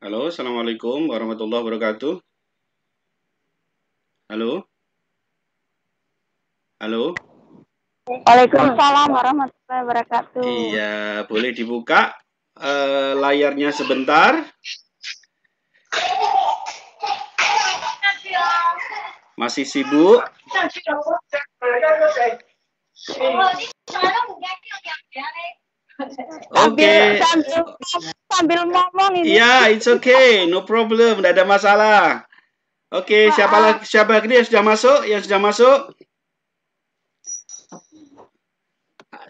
Halo, Assalamualaikum warahmatullahi wabarakatuh. Halo? Halo? Waalaikumsalam warahmatullahi wabarakatuh. Iya, boleh dibuka layarnya sebentar. Masih sibuk? Oke. Sambil ngomong ini. Iya, it's okay, no problem, tidak ada masalah. Oke, siapa lagi yang sudah masuk? Yang sudah masuk?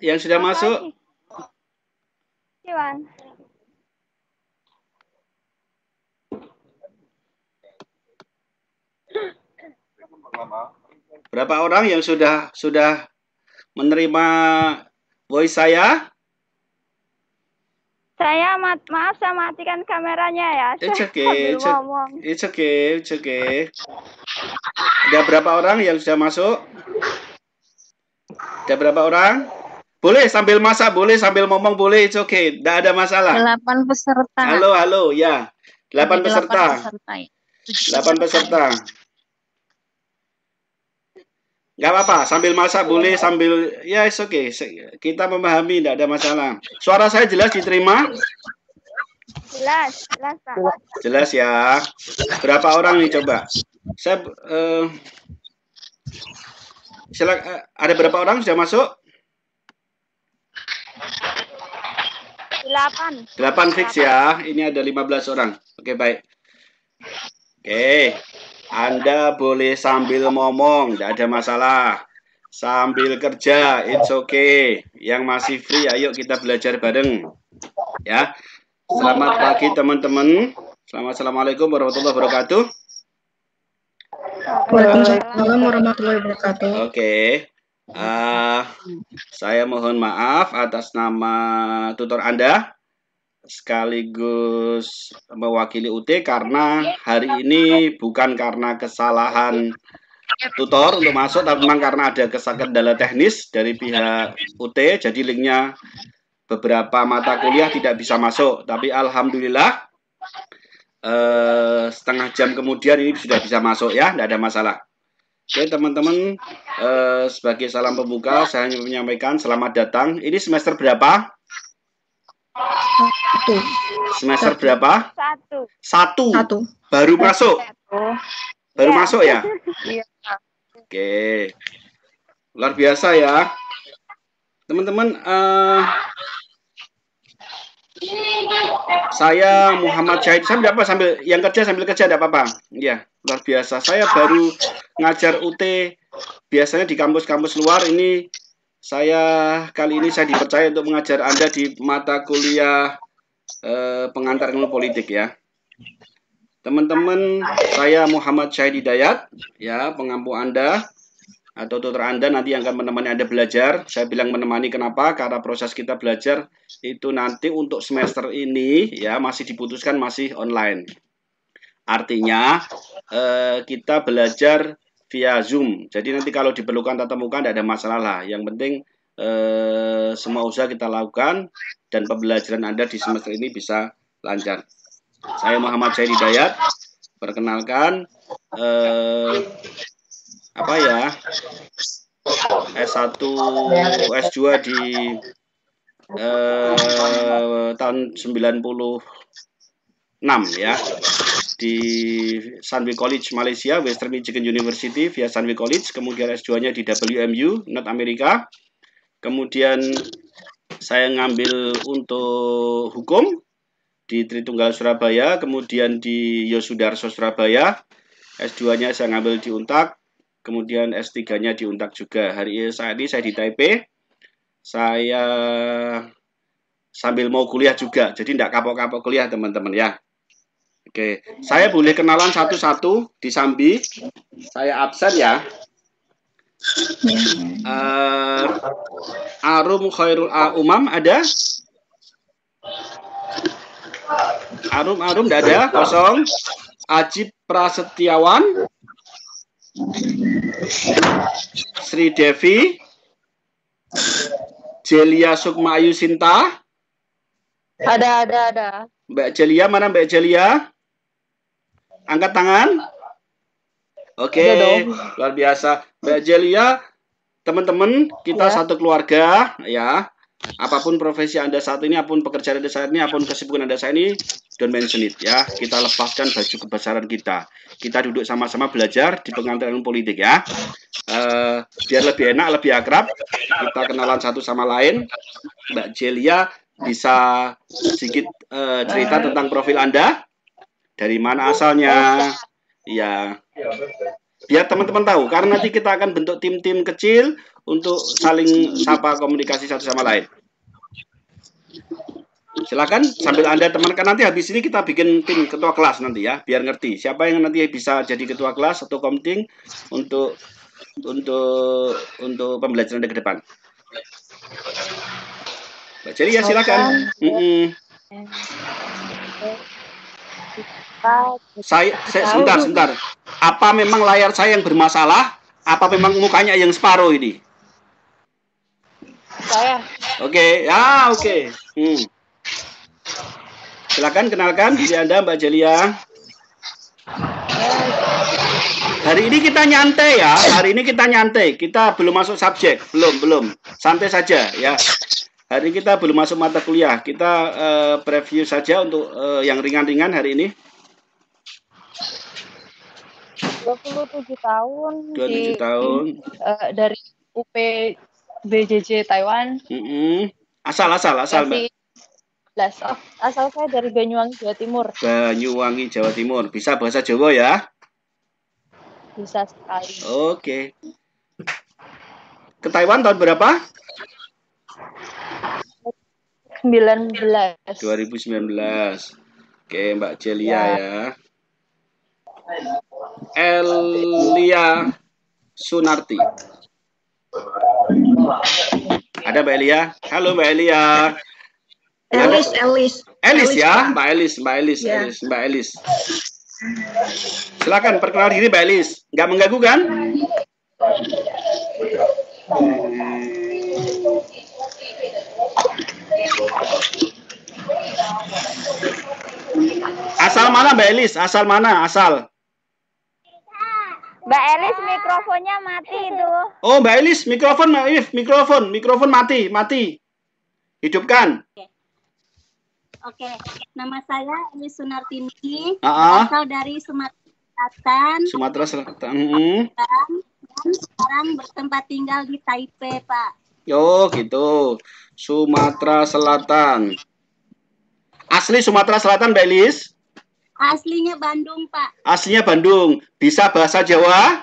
Yang sudah masuk? Iwan. Berapa orang yang sudah menerima voice saya? Saya maaf saya matikan kameranya ya. It's okay, it's okay. Ada berapa orang yang sudah masuk? Ada berapa orang? Boleh sambil masak, boleh sambil ngomong, boleh, it's okay. Tidak ada masalah. 8 peserta. Halo, ya. 8 peserta. 8 peserta. Nggak apa-apa, sambil masak boleh, sambil, ya it's okay. Kita memahami, tidak ada masalah. Suara saya jelas diterima? Jelas, Pak. Jelas ya. Berapa orang nih coba? Saya ada berapa orang sudah masuk? 8. 8 fix ya. Ini ada 15 orang. Oke, baik. Oke. Anda boleh sambil ngomong, tidak ada masalah. Sambil kerja, it's okay. Yang masih free, ayo kita belajar bareng. Ya. Selamat pagi teman-teman. Assalamualaikum warahmatullahi wabarakatuh. Waalaikumsalam warahmatullahi wabarakatuh. Oke. Saya mohon maaf atas nama tutor Anda. Sekaligus mewakili UT karena hari ini bukan karena kesalahan tutor untuk masuk, tapi memang karena ada kendala teknis dari pihak UT, jadi linknya beberapa mata kuliah tidak bisa masuk. Tapi alhamdulillah setengah jam kemudian ini sudah bisa masuk ya, tidak ada masalah. Oke teman-teman, sebagai salam pembuka saya hanya menyampaikan selamat datang. Ini semester berapa? Semester berapa? Satu. Baru masuk? Baru masuk ya? Oke. Luar biasa ya. Teman-teman, saya Muhammad Syahid. Sambil kerja tidak apa-apa. Ya, luar biasa. Saya baru ngajar UT. Biasanya di kampus-kampus luar ini kali ini saya dipercaya untuk mengajar Anda di mata kuliah pengantar ilmu politik ya. Teman-teman, saya Muhammad Syahid Hidayat, ya, pengampu Anda atau tutor Anda nanti yang akan menemani Anda belajar. Saya bilang menemani kenapa? Karena proses kita belajar itu nanti untuk semester ini ya masih diputuskan masih online. Artinya kita belajar via Zoom. Jadi nanti kalau diperlukan tatap muka tidak ada masalah lah. Yang penting semua usaha kita lakukan dan pembelajaran Anda di semester ini bisa lancar. Saya Muhammad Syahid Hidayat. Perkenalkan S1 S2 di tahun 96 ya. Di Sunway College Malaysia, Western Michigan University via Sunway College, kemudian S2-nya di WMU, North America. Kemudian saya ngambil untuk hukum di Tritunggal Surabaya, kemudian di Yosudarso Surabaya. S2-nya saya ngambil di Untak, kemudian S3-nya di Untak juga. Saat ini saya di Taipei. Saya sambil mau kuliah juga, jadi tidak kapok-kapok kuliah teman-teman ya. Oke, saya boleh kenalan satu-satu di Sambi. Saya absen ya. Arum Khairul Umam ada? Arum tidak ada, kosong. Ajib Prasetyawan, Sri Devi, Jelia Sukma Ayu Sinta, Ada. Mbak Celia, mana Mbak Celia? Angkat tangan. Oke, Ada dong. luar biasa. Mbak Celia, teman-teman, kita Ya. satu keluarga, ya. Apapun profesi Anda saat ini, apapun pekerjaan Anda saat ini, apapun kesibukan Anda saat ini, don't mention it, ya. Kita lepaskan baju kebesaran kita. Kita duduk sama-sama belajar di pengantin politik, ya. Biar lebih enak, lebih akrab, kita kenalan satu sama lain. Mbak Celia bisa sedikit cerita tentang profil Anda, dari mana asalnya, ya. Biar teman-teman tahu, karena nanti kita akan bentuk tim-tim kecil untuk saling sapa komunikasi satu sama lain. Silakan sambil Anda temankan, nanti habis ini kita bikin tim ketua kelas nanti ya, biar ngerti siapa yang nanti bisa jadi ketua kelas atau komting untuk pembelajaran ke depan. Mbak Celia, silakan. Saya sebentar. Apa memang layar saya yang bermasalah? Apa memang mukanya yang separuh ini? Saya. Oke, ya oke. Silakan kenalkan diri Anda, Mbak Celia. Hari ini kita nyantai ya. Hari ini kita nyantai. Kita belum masuk subjek, belum. Santai saja ya. Hari ini kita belum masuk mata kuliah. Kita preview saja untuk yang ringan-ringan hari ini. 27 tahun. 27 tahun. Dari UP BJJ Taiwan. Asal Mbak. Asal saya dari Banyuwangi, Jawa Timur. Banyuwangi, Jawa Timur. Bisa bahasa Jawa ya? Bisa sekali. Oke. Ke Taiwan tahun berapa? 2019. Oke, Mbak Celia ya. Elia Sunarti. Ada Mbak Elia? Halo Mbak Elia. Elis ya, Mbak Elis. Silakan perkenalkan diri Mbak Elis. Nggak mengganggu kan? Asal mana Mbak Elis? Asal mana? Mbak Elis mikrofonnya mati itu. Oh Mbak Elis, mikrofon mati. Hidupkan. Oke, nama saya Elis Sunartini, asal dari Sumatera Selatan. Dan sekarang bertempat tinggal di Taipei, Pak. Oh gitu, Sumatera Selatan. Asli Sumatera Selatan, Mbak Elis? Aslinya Bandung, Pak. Aslinya Bandung. Bisa bahasa Jawa?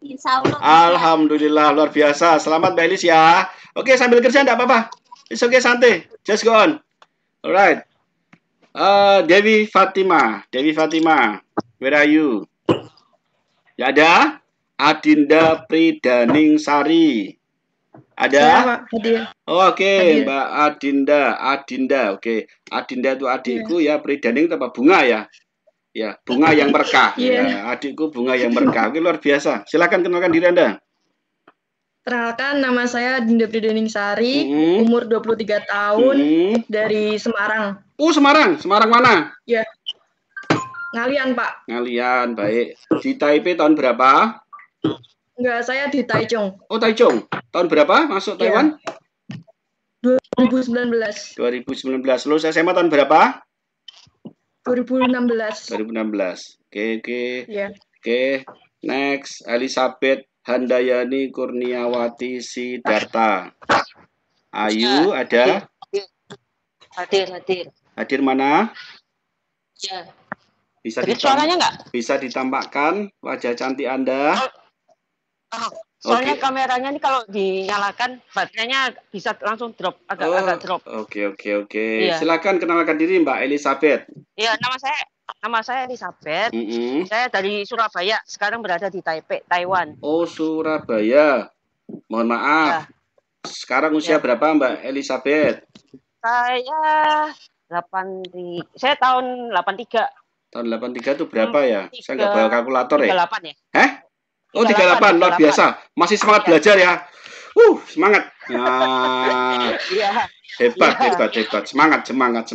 Insya Allah. Alhamdulillah, luar biasa. Selamat Mbak Elis ya. Oke, sambil kerja enggak apa-apa. It's okay, santai. Just go on. Alright. Dewi Fatima, where are you? Ya ada? Adinda Pridaning Sari. Ada? Oke, Mbak Adinda. Oke. Adinda itu adikku ya, Pridaning itu apa? Bunga ya? Ya, bunga yang berkah. Ya, adikku bunga yang berkah. Oke, luar biasa. Silakan kenalkan diri Anda. Perkenalkan, nama saya Dinda Pridaning Sari, umur 23 tahun, dari Semarang. Oh, Semarang. Semarang mana? Ya, Ngalian, Pak. Ngalian, baik. Di Taipei tahun berapa? Enggak, saya di Taichung. Oh, Taichung. Tahun berapa masuk Taiwan? 2019. 2019. Lulus SMA tahun berapa? 2016. 2016. Oke. Ya. Oke. Next, Elizabeth Handayani Kurniawati Sidarta. Ayu ada? Hadir mana? Ya. Suaranya nggak? Bisa ditampakkan wajah cantik Anda. Soalnya kameranya ini kalau dinyalakan baterainya bisa langsung drop, agak drop. Oke. Iya. Silakan kenalkan diri Mbak Elizabeth. Iya, nama saya Elizabeth. Saya dari Surabaya, sekarang berada di Taipei, Taiwan. Oh, Surabaya. Mohon maaf. Ya. Sekarang usia berapa Mbak Elizabeth? Saya tahun 83. Tahun 83 itu berapa ya? Saya nggak bawa kalkulator 38 ya? Hah? Oh, 38, luar biasa. Masih semangat belajar ya. Semangat. Nah, Hebat, Iya. hebat. Semangat. Terima kasih.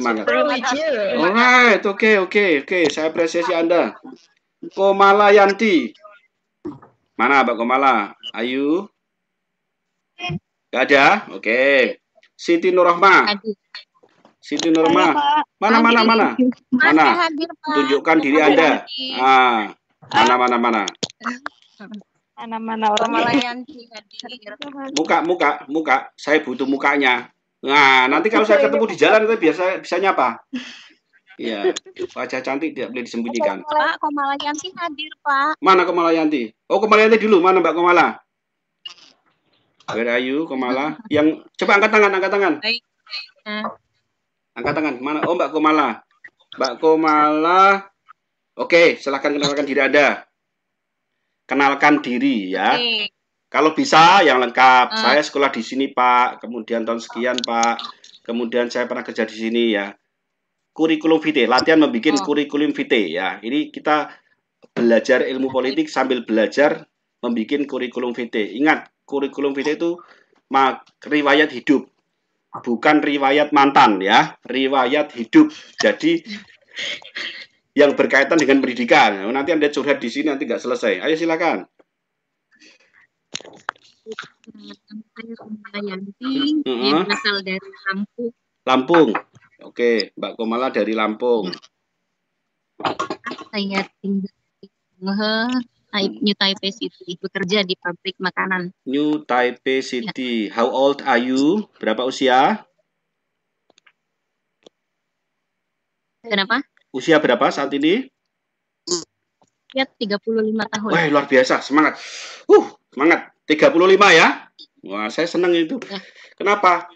Alright, oke. Saya apresiasi Anda. Komala Yanti. Mana Mbak Komala? Ayu? Gak ada? Oke. Siti Nurrohmah. Siti Nurrohmah. Mana? Mana? Tunjukkan diri Anda. Mana? Mana orang Malayanti hadir. Muka. Saya butuh mukanya. Nah, nanti kalau saya ketemu di jalan itu bisa nyapa. Iya, wajah cantik tidak boleh disembunyikan. Pak, Komalayanti hadir, Pak. Mana Komalayanti? Oh, Komalayanti dulu. Mana Mbak Komala? Where are you, Komala? Yang coba angkat tangan. Baik. Angkat tangan. Mana? Oh, Mbak Komala. Mbak Komala. Oke, silahkan kenalkan diri Anda. Kenalkan diri ya. Oke. Kalau bisa yang lengkap. Saya sekolah di sini, Pak. Kemudian tahun sekian, Pak. Kemudian saya pernah kerja di sini ya. Kurikulum vitae, latihan membuat kurikulum vitae ya. Ini kita belajar ilmu politik sambil belajar membuat kurikulum vitae. Ingat, kurikulum vitae itu riwayat hidup. Bukan riwayat mantan ya, riwayat hidup. Jadi yang berkaitan dengan pendidikan. Nanti Anda curhat di sini nanti nggak selesai. Ayo silakan. Saya Komalayanti, yang berasal dari Lampung. Lampung. Oke, Mbak Komala dari Lampung. Saya tinggal di New Taipei City, bekerja di pabrik makanan. New Taipei City. How old are you? Berapa usia? Kenapa? Usia berapa saat ini? Ya, 35 tahun. Wah, luar biasa. Semangat. Semangat. 35 ya? Wah, saya senang itu. Kenapa?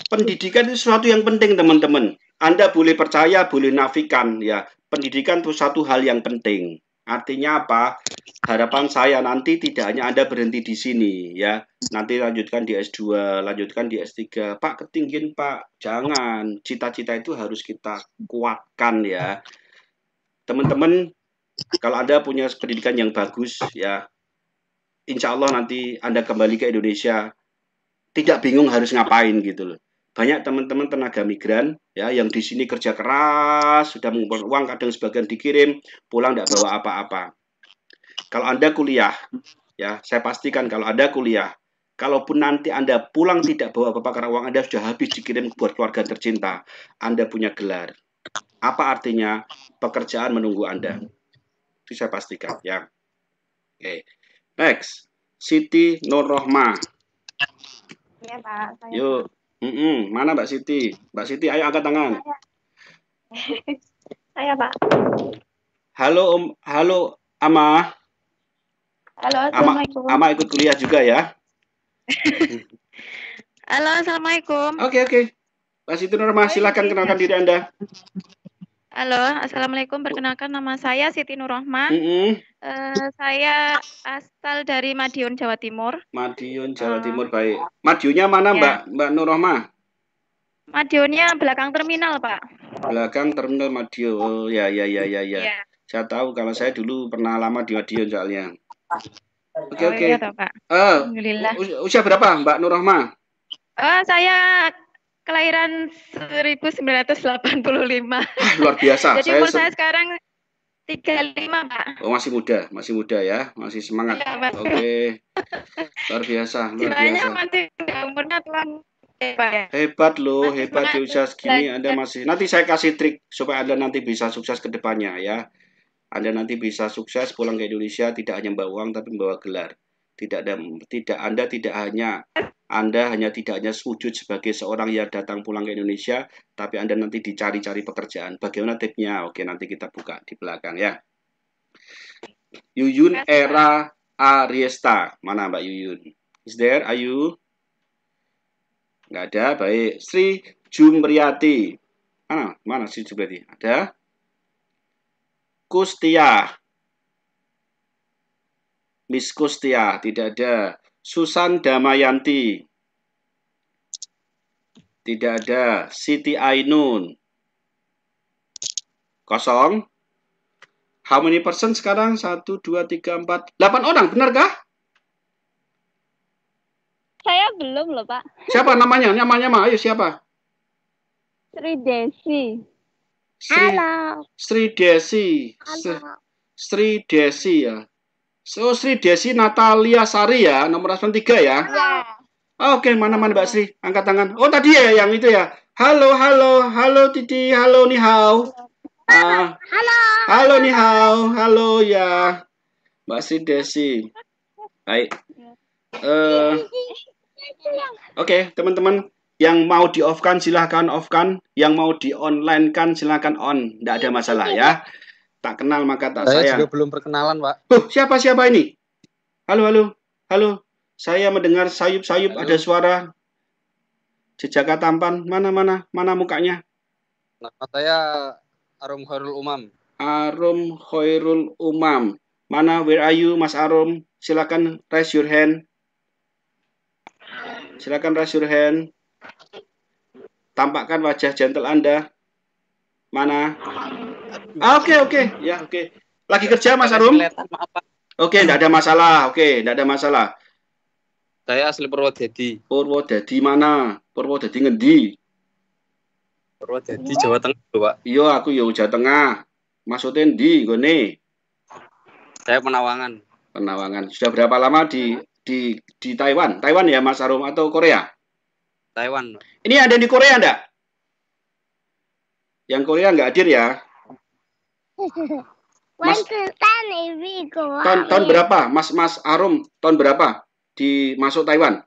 Pendidikan itu sesuatu yang penting, teman-teman. Anda boleh percaya, boleh nafikan ya. Pendidikan itu satu hal yang penting. Artinya apa? Harapan saya nanti tidak hanya Anda berhenti di sini ya. Nanti lanjutkan di S2, lanjutkan di S3. Pak, ketinggian Pak. Jangan. Cita-cita itu harus kita kuatkan ya. Teman-teman, kalau Anda punya pendidikan yang bagus ya, insya Allah nanti Anda kembali ke Indonesia tidak bingung harus ngapain gitu loh. Banyak teman-teman tenaga migran ya yang di sini kerja keras, sudah mengumpulkan uang, kadang sebagian dikirim, pulang tidak bawa apa-apa. Kalau Anda kuliah, ya saya pastikan kalau Anda kuliah, kalaupun nanti Anda pulang tidak bawa apa-apa karena uang Anda sudah habis dikirim buat keluarga tercinta, Anda punya gelar. Apa artinya? Pekerjaan menunggu Anda. Itu saya pastikan ya. Oke. Next, Siti Nurrohmah. Iya, Pak. Saya, Yuk. Mana Mbak Siti? Mbak Siti, ayo angkat tangan. Saya, Pak. Halo Ama. Halo, Assalamualaikum. Ama ikut kuliah juga ya. Halo, Assalamualaikum. Oke. Mbak Siti Nurrohmah, silakan kenalkan diri Anda. Halo, Assalamualaikum. Perkenalkan nama saya Siti Nurrohmah. Saya asal dari Madiun, Jawa Timur. Madiun, Jawa Timur, baik. Madiunnya mana ya. Mbak Nurrohmah? Madiunnya belakang terminal, Pak. Belakang terminal Madiun. Oh, ya. Saya tahu kalau saya dulu pernah lama di Madiun soalnya. Oke. Iya, toh, Pak. Alhamdulillah. Usia berapa Mbak Nurrohmah? Saya kelahiran 1985. Luar biasa. Jadi umur saya sekarang 35, Pak. Oh, masih muda ya, masih semangat. Ya, Oke. Luar biasa. Masih umurnya tua. Hebat loh, hebat di usia segini Anda masih. Nanti saya kasih trik supaya Anda nanti bisa sukses ke depannya ya. Anda nanti bisa sukses pulang ke Indonesia tidak hanya membawa uang tapi membawa gelar. Anda hanya tidak hanya wujud sebagai seorang yang datang pulang ke Indonesia, tapi Anda nanti dicari-cari pekerjaan. Bagaimana tipsnya? Oke, nanti kita buka di belakang ya. Yuyun Era Ariesta. Mana Mbak Yuyun? Is there? Are you? Nggak ada. Baik. Sri Jumriyati. Mana Sri Jumriyati? Ada. Kustia. Miss Kustia. Tidak ada. Susan Damayanti. Tidak ada. Siti Ainun. Kosong. How many person sekarang? 1, 2, 3, 4, 8 orang. Benarkah? Saya belum loh, Pak. Siapa namanya? Namanya mah. Ayo siapa? Sri Desi. Halo. Sri Desi. Sri Desi ya. So, Sri Desi Natalia Sari ya, nomor telepon 3 ya. Oke, mana Mbak Sri? Angkat tangan. Oh, tadi ya yang itu ya. Halo, Titi. Halo, ni hao. Halo, ni hao. Halo ya. Mbak Sri Desi. Baik. Oke, teman-teman yang mau di off-kan silahkan off-kan, yang mau di online-kan silahkan on, tidak ada masalah ya. Tak kenal maka tak sayang. Saya juga belum perkenalan, Pak. Siapa ini? Halo. Saya mendengar sayup-sayup ada suara jejaka tampan. Mana mukanya? Nama saya Arum Khairul Umam. Arum Khairul Umam. Mana, where are you, Mas Arum? Silakan raise your hand. Tampakkan wajah gentle Anda. Mana? Oke. Ya, oke. Lagi kerja, Mas Arum? Oke, enggak ada masalah. Saya asli Purwodadi. Purwodadi mana? Purwodadi ngendi? Purwodadi Jawa Tengah, Pak. Iya, aku ya Jawa Tengah. Maksudnya ndi gone? Saya Penawangan. Sudah berapa lama di Taiwan? Taiwan ya, Mas Arum, atau Korea? Taiwan. Ini ada di Korea enggak? Yang Korea enggak hadir ya? Mas, tahun berapa? Mas Arum, tahun berapa masuk Taiwan?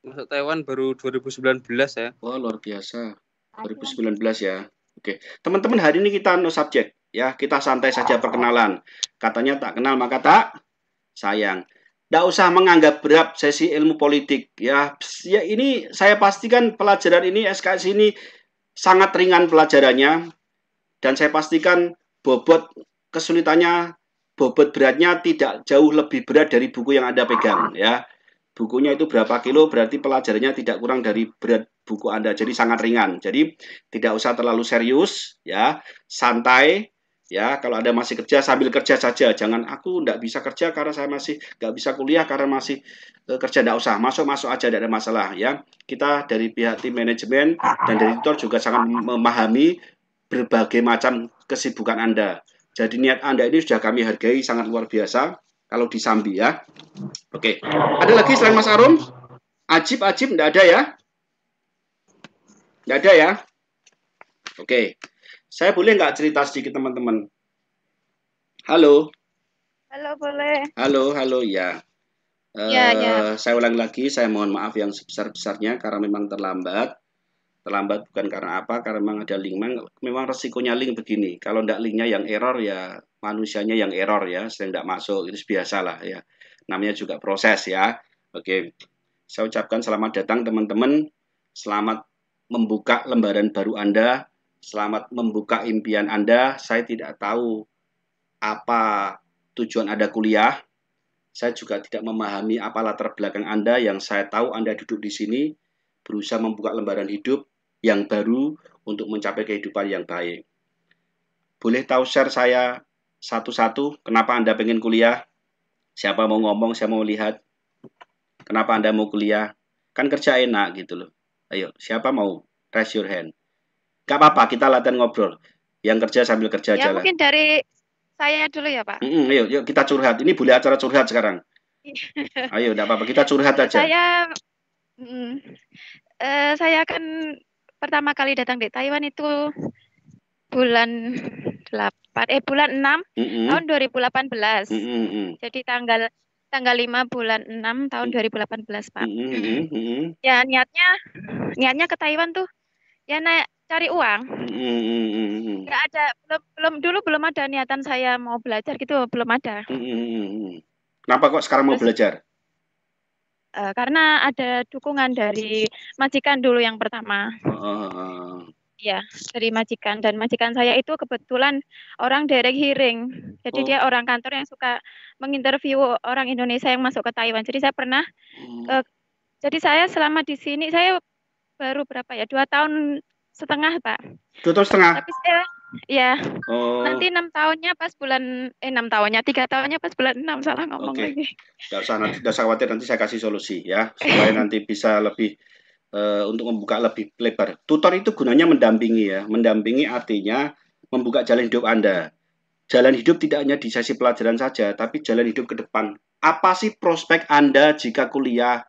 Masuk Taiwan baru 2019 ya. Wah, luar biasa. 2019 ya. Oke. Teman-teman, hari ini kita no subject ya. Kita santai saja perkenalan. Katanya tak kenal maka tak sayang. Tidak usah menganggap berat sesi ilmu politik ya. Ya, ini saya pastikan pelajaran ini SKS ini sangat ringan pelajarannya, dan saya pastikan bobot kesulitannya, bobot beratnya tidak jauh lebih berat dari buku yang Anda pegang ya. Bukunya itu berapa kilo, berarti pelajarannya tidak kurang dari berat buku Anda. Jadi sangat ringan. Jadi tidak usah terlalu serius ya, santai ya. Kalau Anda masih kerja, sambil kerja saja. Jangan aku tidak bisa kerja karena saya masih nggak bisa kuliah karena masih kerja. Tidak usah, masuk aja, tidak ada masalah ya. Kita dari pihak tim manajemen dan dari tutor juga sangat memahami berbagai macam kesibukan Anda. Jadi niat Anda ini sudah kami hargai, sangat luar biasa kalau di Sambi ya. Oke. Ada lagi selain Mas Arum? Ajib enggak ada ya? Enggak ada ya? Oke. Saya boleh nggak cerita sedikit, teman-teman? Halo. Halo, boleh. Halo ya. Ya. Saya ulang lagi, saya mohon maaf yang sebesar-besarnya karena memang terlambat. Terlambat bukan karena apa, karena memang ada link. Memang resikonya link begini. Kalau enggak linknya yang error ya manusianya yang error ya, sering enggak masuk. Itu biasalah ya. Namanya juga proses ya. Oke. Saya ucapkan selamat datang teman-teman. Selamat membuka lembaran baru Anda. Selamat membuka impian Anda. Saya tidak tahu apa tujuan Anda kuliah. Saya juga tidak memahami apa latar belakang Anda. Yang saya tahu Anda duduk di sini berusaha membuka lembaran hidup yang baru untuk mencapai kehidupan yang baik. Boleh tahu share saya satu-satu kenapa Anda pengen kuliah? Siapa mau ngomong, saya mau lihat. Kenapa Anda mau kuliah? Kan kerja enak gitu loh. Ayo, siapa mau? Raise your hand. Gak apa-apa, kita latihan ngobrol. Yang kerja sambil kerja ya, jalan. Mungkin dari saya dulu ya, Pak. Ayo kita curhat. Ini boleh acara curhat sekarang. Ayo, gak apa-apa, kita curhat aja. Saya kan pertama kali datang di Taiwan itu bulan 6 tahun 2018. Jadi tanggal 5 bulan 6 tahun 2018, Pak. Ya, niatnya ke Taiwan tuh ya cari uang. Nggak ada, belum ada niatan saya mau belajar gitu, belum ada. Kenapa kok sekarang mau belajar? Karena ada dukungan dari majikan dulu yang pertama. Ya, dari majikan. Dan majikan saya itu kebetulan orang direct hiring. Jadi dia orang kantor yang suka menginterview orang Indonesia yang masuk ke Taiwan. Jadi saya pernah, jadi saya selama di sini, saya baru berapa ya, 2 tahun setengah, Pak. 2 tahun setengah? Tapi ya, nanti 6 tahunnya pas bulan, 6 tahunnya, 3 tahunnya pas bulan 6, salah ngomong lagi. Tidak usah khawatir, nanti saya kasih solusi ya, supaya nanti bisa lebih untuk membuka lebih lebar. Tutor itu gunanya mendampingi ya. Mendampingi artinya membuka jalan hidup Anda. Jalan hidup tidak hanya di sesi pelajaran saja, tapi jalan hidup ke depan. Apa sih prospek Anda jika kuliah?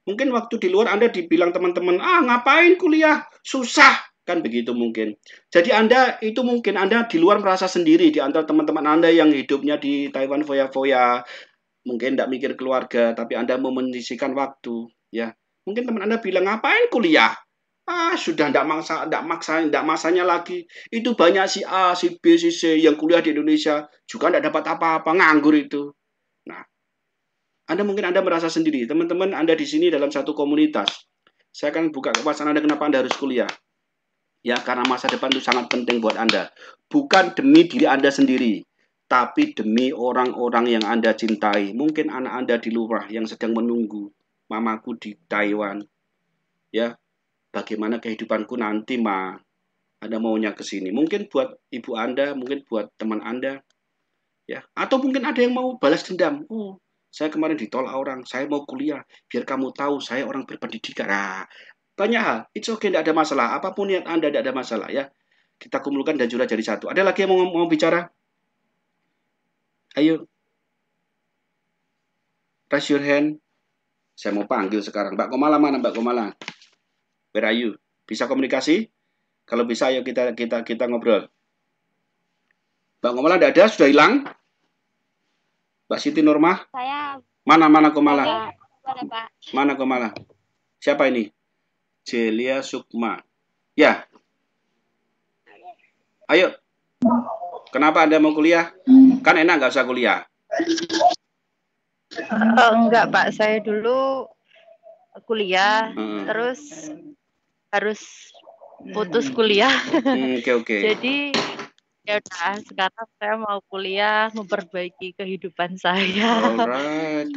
Mungkin waktu di luar Anda dibilang teman-teman, ngapain kuliah? Susah. Kan begitu mungkin. Jadi Anda itu mungkin Anda di luar merasa sendiri di antara teman-teman Anda yang hidupnya di Taiwan foya-foya. Mungkin tidak mikir keluarga, tapi Anda mau menyisihkan waktu. Ya, mungkin teman Anda bilang, ngapain kuliah? Sudah tidak masanya lagi. Itu banyak si A, si B, si C yang kuliah di Indonesia juga tidak dapat apa-apa, nganggur itu. Nah, mungkin Anda merasa sendiri. Teman-teman Anda di sini dalam satu komunitas. Saya akan buka kepuasan Anda kenapa Anda harus kuliah. Ya, karena masa depan itu sangat penting buat Anda. Bukan demi diri Anda sendiri, tapi demi orang-orang yang Anda cintai. Mungkin anak Anda di luar yang sedang menunggu mamaku di Taiwan. Ya, bagaimana kehidupanku nanti, Ma? Anda maunya ke sini. Mungkin buat ibu Anda, mungkin buat teman Anda. Ya, atau mungkin ada yang mau balas dendam. Saya kemarin ditolak orang, saya mau kuliah. Biar kamu tahu, saya orang berpendidikan. Banyak hal. It's okay, tidak ada masalah. Apapun niat Anda, tidak ada masalah. Ya, kita kumpulkan dan jurah jadi satu. Ada lagi yang mau bicara? Ayo. Raise your hand. Saya mau panggil sekarang. Mbak Komala mana, Mbak Komala? Where are you? Bisa komunikasi? Kalau bisa, ayo kita ngobrol. Mbak Komala tidak ada, sudah hilang. Mbak Siti Nurmah? Saya. Mana Komala? Boleh, Pak. Mana Komala? Siapa ini? Celia Sukma. Ya. Ayo. Kenapa Anda mau kuliah? Kan enak nggak usah kuliah. Enggak, Pak. Saya dulu kuliah, terus harus putus kuliah. Oke. Jadi ya udah, sekarang saya mau kuliah, memperbaiki kehidupan saya. Alright.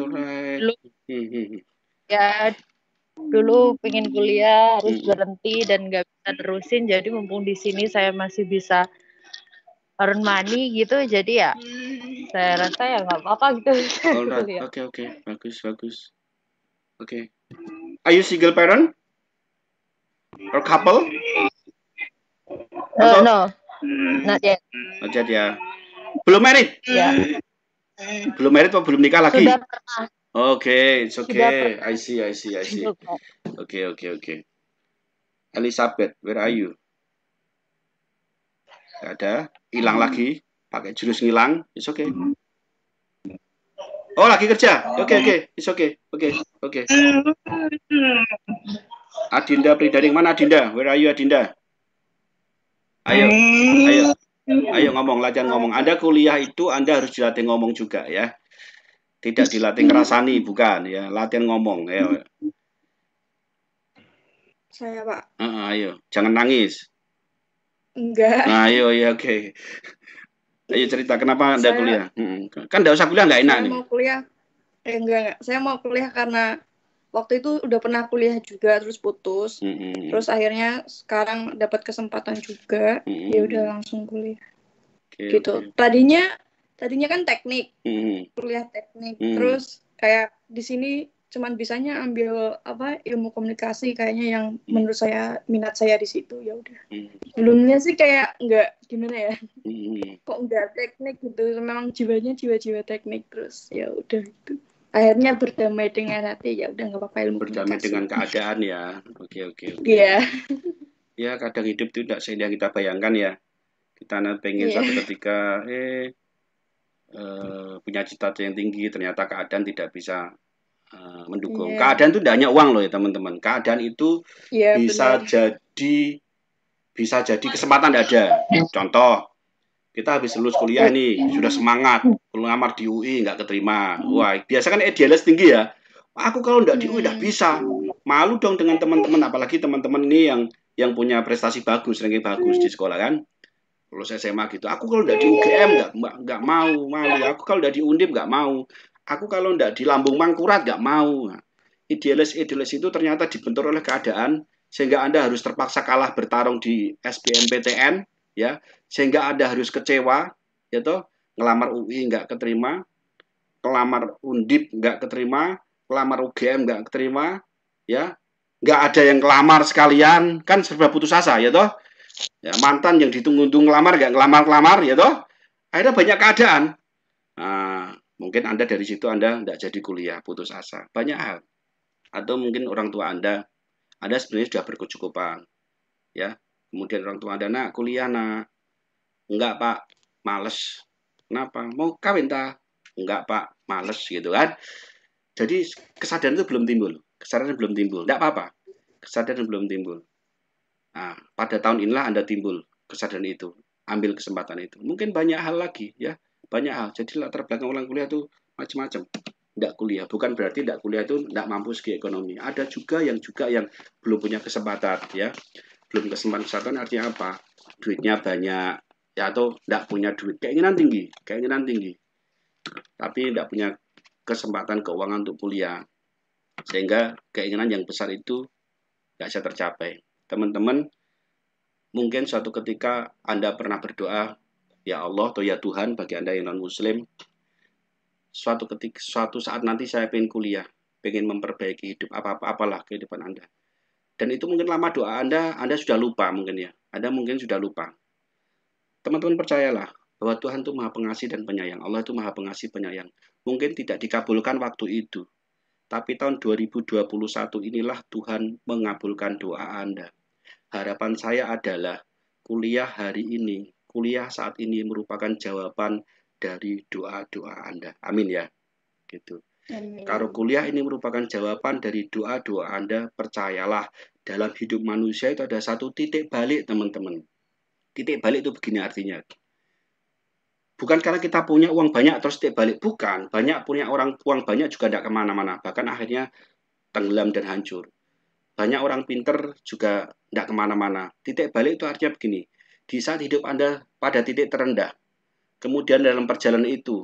Dulu pengen kuliah harus berhenti dan nggak bisa terusin. Jadi mumpung di sini saya masih bisa earn money gitu. Jadi ya saya rasa ya nggak apa-apa gitu. Alright. Oke. Bagus. Oke. Are you single parent? Or couple? No. Not yet. Not yet ya. Belum married? Ya. Belum married atau belum nikah lagi? Sudah pernah. Oke, it's okay. I see. Oke. Elizabeth, where are you? Gak ada. Hilang lagi. Pakai jurus ngilang. It's okay. Oh, lagi kerja. Oke. It's okay. Oke. Adinda Pridaning, mana Adinda? Where are you, Adinda? Ayo ngomong, latihan ngomong. Anda kuliah itu Anda harus dilatih ngomong juga ya. Tidak dilatih ngerasani, bukan ya. Latihan ngomong. Ayo. Saya, Pak. Ayo, jangan nangis. Enggak. Ayo, ya oke. Ayo cerita kenapa Anda kuliah? Kan enggak usah kuliah, enggak enak nih. Saya mau kuliah. Enggak. Saya mau kuliah karena waktu itu udah pernah kuliah juga terus putus. Terus akhirnya sekarang dapat kesempatan juga. Ya udah langsung kuliah. Gitu. Tadinya kan teknik. Kuliah teknik. Terus kayak di sini cuman bisanya ambil ilmu komunikasi kayaknya yang menurut saya minat saya di situ, ya udah. Sebelumnya sih kayak enggak gimana ya. Kok enggak teknik gitu. Memang jiwa teknik, terus ya udah itu. Akhirnya berdamai dengan hati, ya udah nggak apa-apa ilmu berdamai komunikasi. dengan keadaan ya. Oke. Iya. Ya kadang hidup itu tidak seindah kita bayangkan ya. Kita pengen suatu ketika punya cita-cita yang tinggi, ternyata keadaan tidak bisa mendukung. Keadaan itu tidak hanya uang loh ya teman-teman. Keadaan itu bisa jadi kesempatan tidak ada. Contoh, kita habis lulus kuliah nih, sudah semangat, ngelamar di UI nggak keterima. Wah, biasa kan idealis tinggi ya. Aku kalau nggak di UI nggak bisa. Malu dong dengan teman-teman, apalagi teman-teman ini yang punya prestasi bagus, ranking bagus di sekolah kan. Lulus SMA gitu. Aku kalau nggak di UGM nggak mau, malu. Aku kalau nggak di Undip nggak mau. Aku kalau nggak di Lambung Mangkurat nggak mau. Idealis itu ternyata dibentur oleh keadaan sehingga Anda harus terpaksa kalah bertarung di SBMPTN, ya, sehingga Anda harus kecewa, ya toh, ngelamar UI nggak keterima, ngelamar Undip nggak keterima, ngelamar UGM nggak keterima, ya, nggak ada yang kelamar sekalian, kan serba putus asa, ya toh? Ya, mantan yang ditunggu-tunggu ngelamar, nggak ngelamar-ngelamar, ya toh? Akhirnya banyak keadaan. Nah, mungkin Anda dari situ Anda nggak jadi kuliah, putus asa. Banyak hal. Atau mungkin orang tua Anda sebenarnya sudah berkecukupan. Ya, kemudian orang tua Anda, nak, kuliah, nak. Enggak, Pak, males. Kenapa? Mau kawin, tak? Enggak, Pak, males, gitu kan. Jadi kesadaran itu belum timbul. Kesadaran belum timbul. Enggak apa-apa. Kesadaran belum timbul. Nah, pada tahun inilah Anda timbul kesadaran itu. Ambil kesempatan itu. Mungkin banyak hal lagi, ya. Banyak hal. Jadi latar belakang orang kuliah itu macam-macam. Enggak kuliah. Bukan berarti enggak kuliah itu enggak mampu segi ekonomi. Ada juga yang belum punya kesempatan, ya. Belum kesempatan artinya apa? Duitnya banyak, ya, atau enggak punya duit. Keinginan tinggi. Tapi enggak punya kesempatan keuangan untuk kuliah. Sehingga keinginan yang besar itu enggak bisa tercapai. Teman-teman, mungkin suatu ketika Anda pernah berdoa, ya Allah atau ya Tuhan, bagi Anda yang non-Muslim, suatu saat nanti saya pengen kuliah, pengen memperbaiki hidup, apalah kehidupan Anda. Dan itu mungkin lama doa Anda sudah lupa mungkin, ya. Anda mungkin sudah lupa. Teman-teman percayalah bahwa Tuhan itu Maha Pengasih dan Penyayang. Allah itu Maha Pengasih Penyayang. Mungkin tidak dikabulkan waktu itu, tapi tahun 2021 inilah Tuhan mengabulkan doa Anda. Harapan saya adalah kuliah hari ini, kuliah saat ini merupakan jawaban dari doa-doa Anda. Amin, ya. Gitu. Amin. Kalau kuliah ini merupakan jawaban dari doa-doa Anda, percayalah, dalam hidup manusia itu ada satu titik balik, teman-teman. Titik balik itu begini artinya. Bukan karena kita punya uang banyak terus titik balik. Bukan. Punya uang banyak juga tidak kemana-mana. Bahkan akhirnya tenggelam dan hancur. Banyak orang pinter juga tidak kemana-mana. Titik balik itu artinya begini. Di saat hidup Anda pada titik terendah, kemudian dalam perjalanan itu,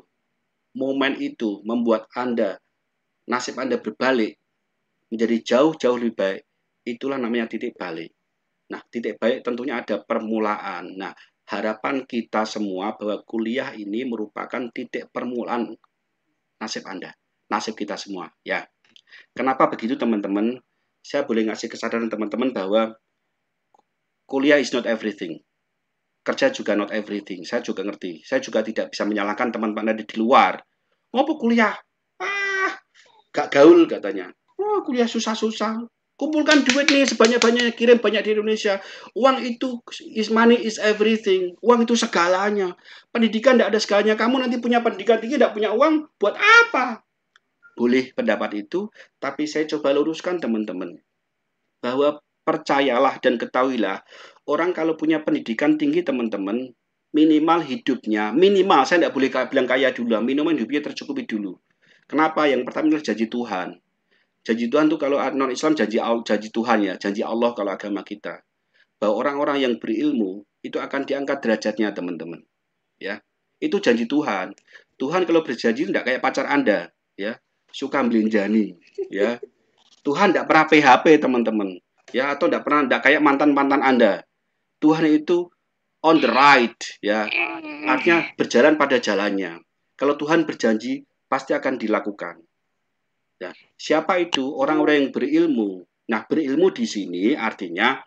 momen itu membuat nasib Anda berbalik, menjadi jauh-jauh lebih baik. Itulah namanya titik balik. Nah, titik balik tentunya ada permulaan. Nah, harapan kita semua bahwa kuliah ini merupakan titik permulaan nasib Anda, nasib kita semua, ya. Kenapa begitu, teman-teman? Saya boleh ngasih kesadaran teman-teman bahwa kuliah is not everything. Kerja juga not everything. Saya juga ngerti. Saya juga tidak bisa menyalahkan teman-teman di luar. Ngopo kuliah? Gak gaul katanya. Oh, kuliah susah-susah. Kumpulkan duit nih sebanyak-banyaknya, kirim banyak di Indonesia. Uang itu, money is everything. Uang itu segalanya. Pendidikan tidak ada segalanya. Kamu nanti punya pendidikan tinggi, tidak punya uang, buat apa? Boleh pendapat itu, tapi saya coba luruskan, teman-teman. Bahwa percayalah dan ketahuilah, orang kalau punya pendidikan tinggi, teman-teman, minimal hidupnya, saya tidak boleh bilang kaya dulu, minimal hidupnya tercukupi dulu. Kenapa? Yang pertama adalah janji Tuhan. Janji Tuhan itu kalau non-Islam janji Tuhan, ya, janji Allah kalau agama kita. Bahwa orang-orang yang berilmu itu akan diangkat derajatnya, teman-teman. Ya. Itu janji Tuhan. Tuhan kalau berjanji tidak kayak pacar Anda, ya. Suka melinjani, ya. Tuhan tidak pernah PHP, teman-teman. Ya, atau tidak kayak mantan-mantan Anda. Tuhan itu on the right, ya. Artinya berjalan pada jalannya. Kalau Tuhan berjanji pasti akan dilakukan. Ya, siapa itu? Orang-orang yang berilmu. Nah, berilmu di sini artinya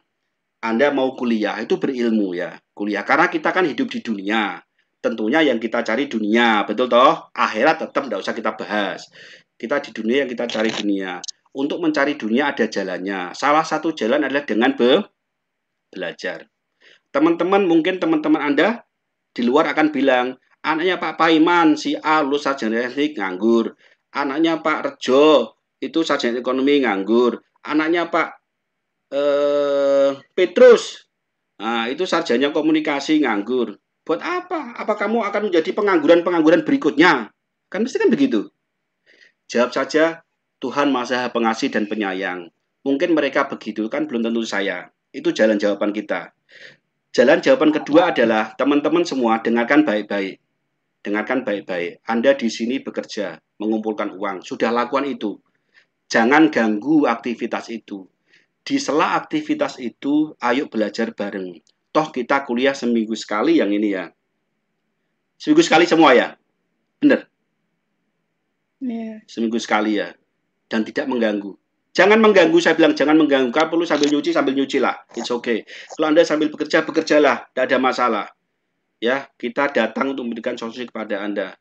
Anda mau kuliah itu berilmu, ya. Kuliah karena kita kan hidup di dunia. Tentunya yang kita cari dunia, betul toh? Akhirat tetap tidak usah kita bahas. Kita di dunia yang kita cari dunia. Untuk mencari dunia ada jalannya. Salah satu jalan adalah dengan belajar. Teman-teman, mungkin teman-teman Anda di luar akan bilang, anaknya Pak Paiman, si A lulus sarjana teknik nganggur. Anaknya Pak Rejo itu sarjana ekonomi nganggur. Anaknya Pak Petrus, nah, itu sarjana komunikasi nganggur. Buat apa? Apa kamu akan menjadi pengangguran berikutnya? Kan mesti kan begitu. Jawab saja, Tuhan Maha Pengasih dan Penyayang. Mungkin mereka begitu, kan belum tentu saya. Itu jalan jawaban kita. Jalan jawaban kedua adalah, teman-teman semua dengarkan baik-baik. Dengarkan baik-baik. Anda di sini bekerja, mengumpulkan uang. Sudah lakukan itu. Jangan ganggu aktivitas itu. Di sela aktivitas itu, ayo belajar bareng. Toh kita kuliah seminggu sekali yang ini, ya. Seminggu sekali semua, ya. Benar? Yeah. Seminggu sekali, ya. Dan tidak mengganggu. Jangan mengganggu, saya bilang jangan mengganggu. Kalau perlu sambil nyuci lah. It's okay. Kalau Anda sambil bekerja, bekerjalah. Tidak ada masalah. Ya, kita datang untuk memberikan solusi kepada Anda.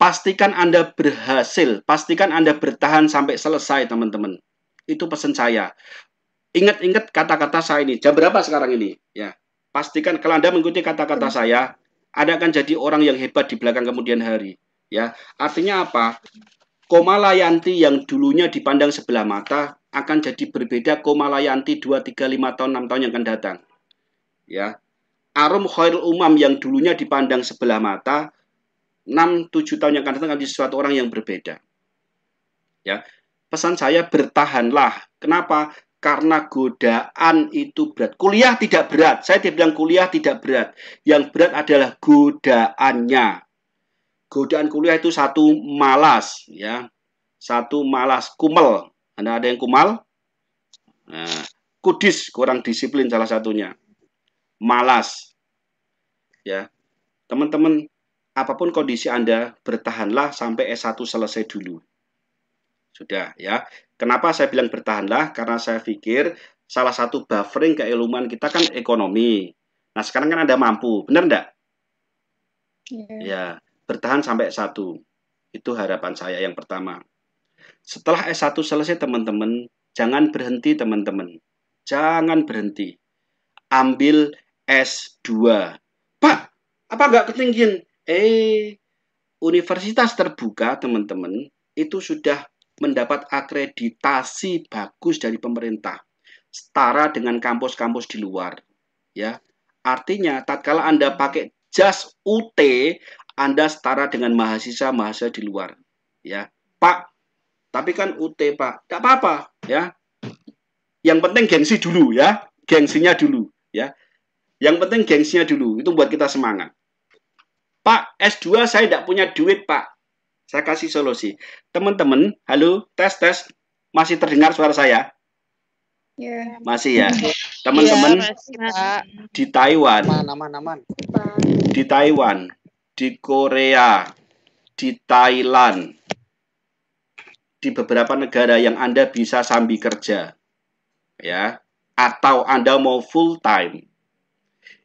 Pastikan Anda berhasil. Pastikan Anda bertahan sampai selesai, teman-teman. Itu pesan saya. Ingat-ingat kata-kata saya ini. Jam berapa sekarang ini? Ya, pastikan kalau Anda mengikuti kata-kata saya, Anda akan jadi orang yang hebat di belakang kemudian hari. Ya, artinya apa? Komalayanti yang dulunya dipandang sebelah mata akan jadi berbeda Komalayanti 2, 3, 5 tahun, 6 tahun yang akan datang. Ya. Arum Khairul Umam yang dulunya dipandang sebelah mata 6, 7 tahun yang akan datang akan jadi suatu orang yang berbeda. Ya. Pesan saya bertahanlah. Kenapa? Karena godaan itu berat. Kuliah tidak berat. Saya tidak bilang kuliah tidak berat. Yang berat adalah godaannya. Godaan kuliah itu satu malas, ya, satu malas, kumel. Ada yang kumal? Nah, kudis, kurang disiplin salah satunya. Malas, ya. Teman-teman, apapun kondisi Anda, bertahanlah sampai S1 selesai dulu. Sudah, ya. Kenapa saya bilang bertahanlah? Karena saya pikir salah satu buffering keilmuan kita kan ekonomi. Nah, sekarang kan Anda mampu, benar enggak? Ya. Bertahan sampai S1. Itu harapan saya yang pertama. Setelah S1 selesai, teman-teman, jangan berhenti, teman-teman. Jangan berhenti. Ambil S2. Pak, apa enggak ketinggian? Universitas terbuka, teman-teman, itu sudah mendapat akreditasi bagus dari pemerintah. Setara dengan kampus-kampus di luar. Ya. Artinya, tatkala Anda pakai jas UT, Anda setara dengan mahasiswa-mahasiswa di luar. Ya, Pak, tapi kan UT, Pak. Tidak apa-apa, ya. Yang penting gengsi dulu, ya. Gengsinya dulu, ya. Yang penting gengsinya dulu. Itu buat kita semangat. Pak, S2 saya tidak punya duit, Pak. Saya kasih solusi. Teman-teman, halo, tes. Masih terdengar suara saya? Ya. Masih ya. Teman-teman, di Taiwan. Aman. Di Taiwan, di Korea, di Thailand, di beberapa negara yang Anda bisa sambil kerja, ya, atau Anda mau full time,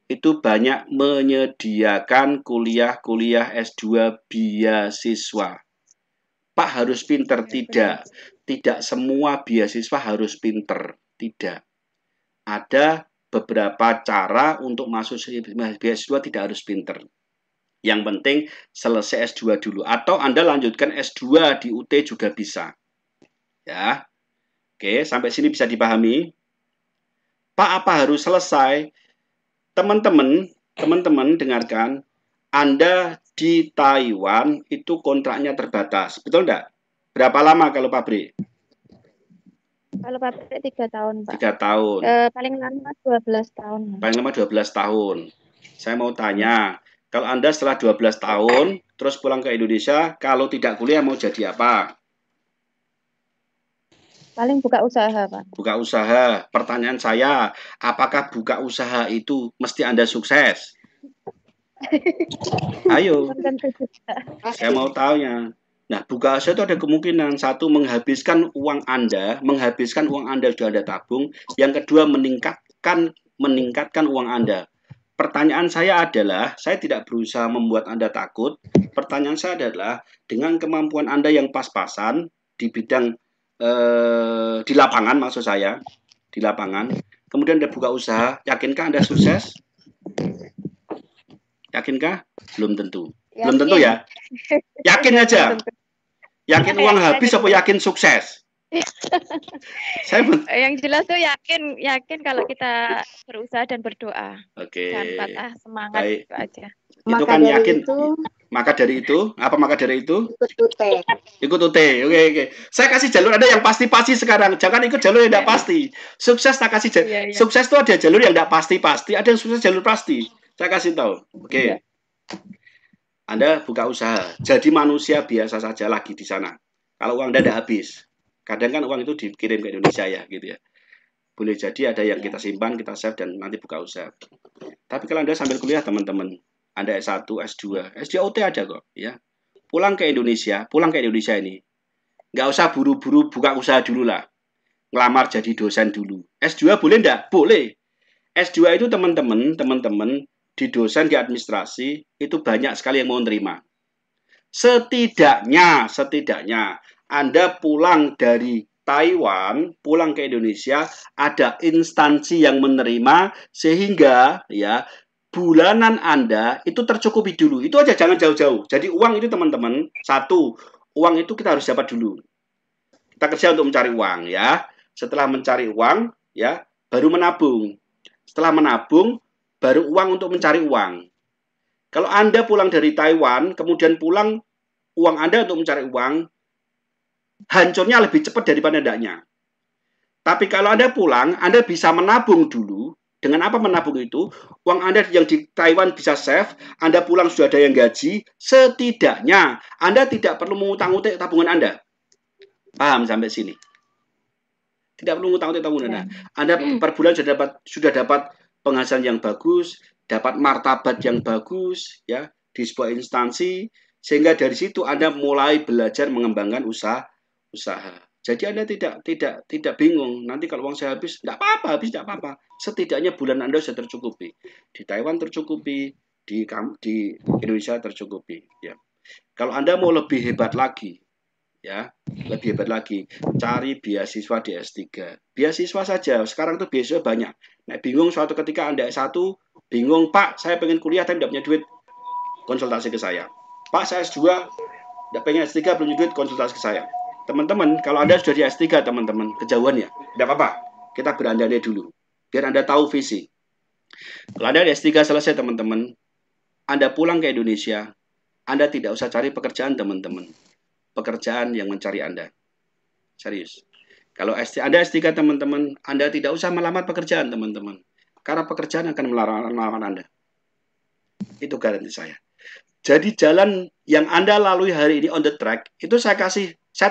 itu banyak menyediakan kuliah S2 beasiswa. Pak harus pinter? Tidak semua beasiswa harus pinter, tidak. Ada beberapa cara untuk masuk beasiswa tidak harus pinter. Yang penting selesai S2 dulu. Atau Anda lanjutkan S2 di UT juga bisa. Ya. Oke, sampai sini bisa dipahami? Pak, apa harus selesai? Teman-teman dengarkan. Anda di Taiwan itu kontraknya terbatas. Betul enggak? Berapa lama kalau pabrik? Kalau pabrik 3 tahun, Pak. 3 tahun. Paling lama 12 tahun. Paling lama 12 tahun. Saya mau tanya, kalau Anda setelah 12 tahun, terus pulang ke Indonesia, kalau tidak kuliah mau jadi apa? Paling buka usaha, Pak. Buka usaha. Pertanyaan saya, apakah buka usaha itu mesti Anda sukses? Ayo. Saya mau tanya. Nah, buka usaha itu ada kemungkinan. Satu, menghabiskan uang Anda sudah Anda tabung. Yang kedua, meningkatkan uang Anda. Pertanyaan saya adalah, saya tidak berusaha membuat Anda takut. Pertanyaan saya adalah, dengan kemampuan Anda yang pas-pasan di bidang di lapangan, maksud saya, di lapangan, kemudian Anda buka usaha, yakinkah Anda sukses? Yakinkah? Belum tentu. Belum tentu ya. Yakin aja. Yakin uang habis apa yakin sukses? Yang jelas tuh yakin kalau kita berusaha dan berdoa. Oke. Jangan patah semangat. Baik. Itu aja. Itu kan yakin. Maka dari itu, ikut UT. Oke. Saya kasih jalur ada yang pasti-pasti sekarang. Jangan ikut jalur yang tidak pasti. Sukses tak kasih jalur. Sukses itu ada jalur yang tidak pasti-pasti, ada yang sukses jalur pasti. Saya kasih tahu. Oke. Anda buka usaha, jadi manusia biasa saja lagi di sana. Kalau uang Anda tidak habis. Kadang kan uang itu dikirim ke Indonesia ya, gitu ya. Boleh jadi ada yang kita simpan, kita save, dan nanti buka usaha. Tapi kalau Anda sambil kuliah, teman-teman, Anda S1, S2 OT ada kok, ya. Pulang ke Indonesia ini. nggak usah buru-buru buka usaha dulu lah. Ngelamar jadi dosen dulu. S2 boleh enggak? Boleh. S2 itu teman-teman di dosen di administrasi itu banyak sekali yang mau nerima. Setidaknya Anda pulang dari Taiwan, pulang ke Indonesia, ada instansi yang menerima sehingga ya bulanan Anda itu tercukupi dulu. Itu aja, jangan jauh-jauh. Jadi uang itu teman-teman, satu, uang itu kita harus dapat dulu. Kita kerja untuk mencari uang ya. Setelah mencari uang ya, baru menabung. Setelah menabung, baru uang untuk mencari uang. Kalau Anda pulang dari Taiwan, kemudian pulang uang Anda untuk mencari uang, hancurnya lebih cepat daripada hendaknya. Tapi kalau Anda pulang, Anda bisa menabung dulu. Dengan apa menabung itu? Uang Anda yang di Taiwan bisa save, Anda pulang sudah ada yang gaji, setidaknya Anda tidak perlu mengutang-utik tabungan Anda. Paham sampai sini? Tidak perlu mengutang-utik tabungan Anda. Anda per bulan sudah dapat penghasilan yang bagus, dapat martabat yang bagus, ya di sebuah instansi, sehingga dari situ Anda mulai belajar mengembangkan usaha. Jadi Anda tidak bingung. Nanti kalau uang saya habis, tidak apa-apa. Setidaknya bulan Anda sudah tercukupi. Di Taiwan tercukupi, di Indonesia tercukupi. Ya. Kalau Anda mau lebih hebat lagi, ya lebih hebat lagi, cari beasiswa di S3. Beasiswa saja. Sekarang tuh beasiswa banyak. Nah, bingung suatu ketika Anda S1, bingung, Pak, saya pengen kuliah tapi tidak punya duit, konsultasi ke saya. Pak, saya S2, tidak pengen S3, belum punya duit, konsultasi ke saya. Teman-teman, kalau Anda sudah di S3, teman-teman, kejauhan ya, tidak apa-apa. Kita berandai dulu, biar Anda tahu visi. Kalau Anda di S3 selesai, teman-teman, Anda pulang ke Indonesia, Anda tidak usah cari pekerjaan, teman-teman. Pekerjaan yang mencari Anda. Serius. Kalau Anda S3, teman-teman, Anda tidak usah melamar pekerjaan, teman-teman. Karena pekerjaan akan melamar Anda. Itu garansi saya. Jadi jalan yang Anda lalui hari ini on the track, itu saya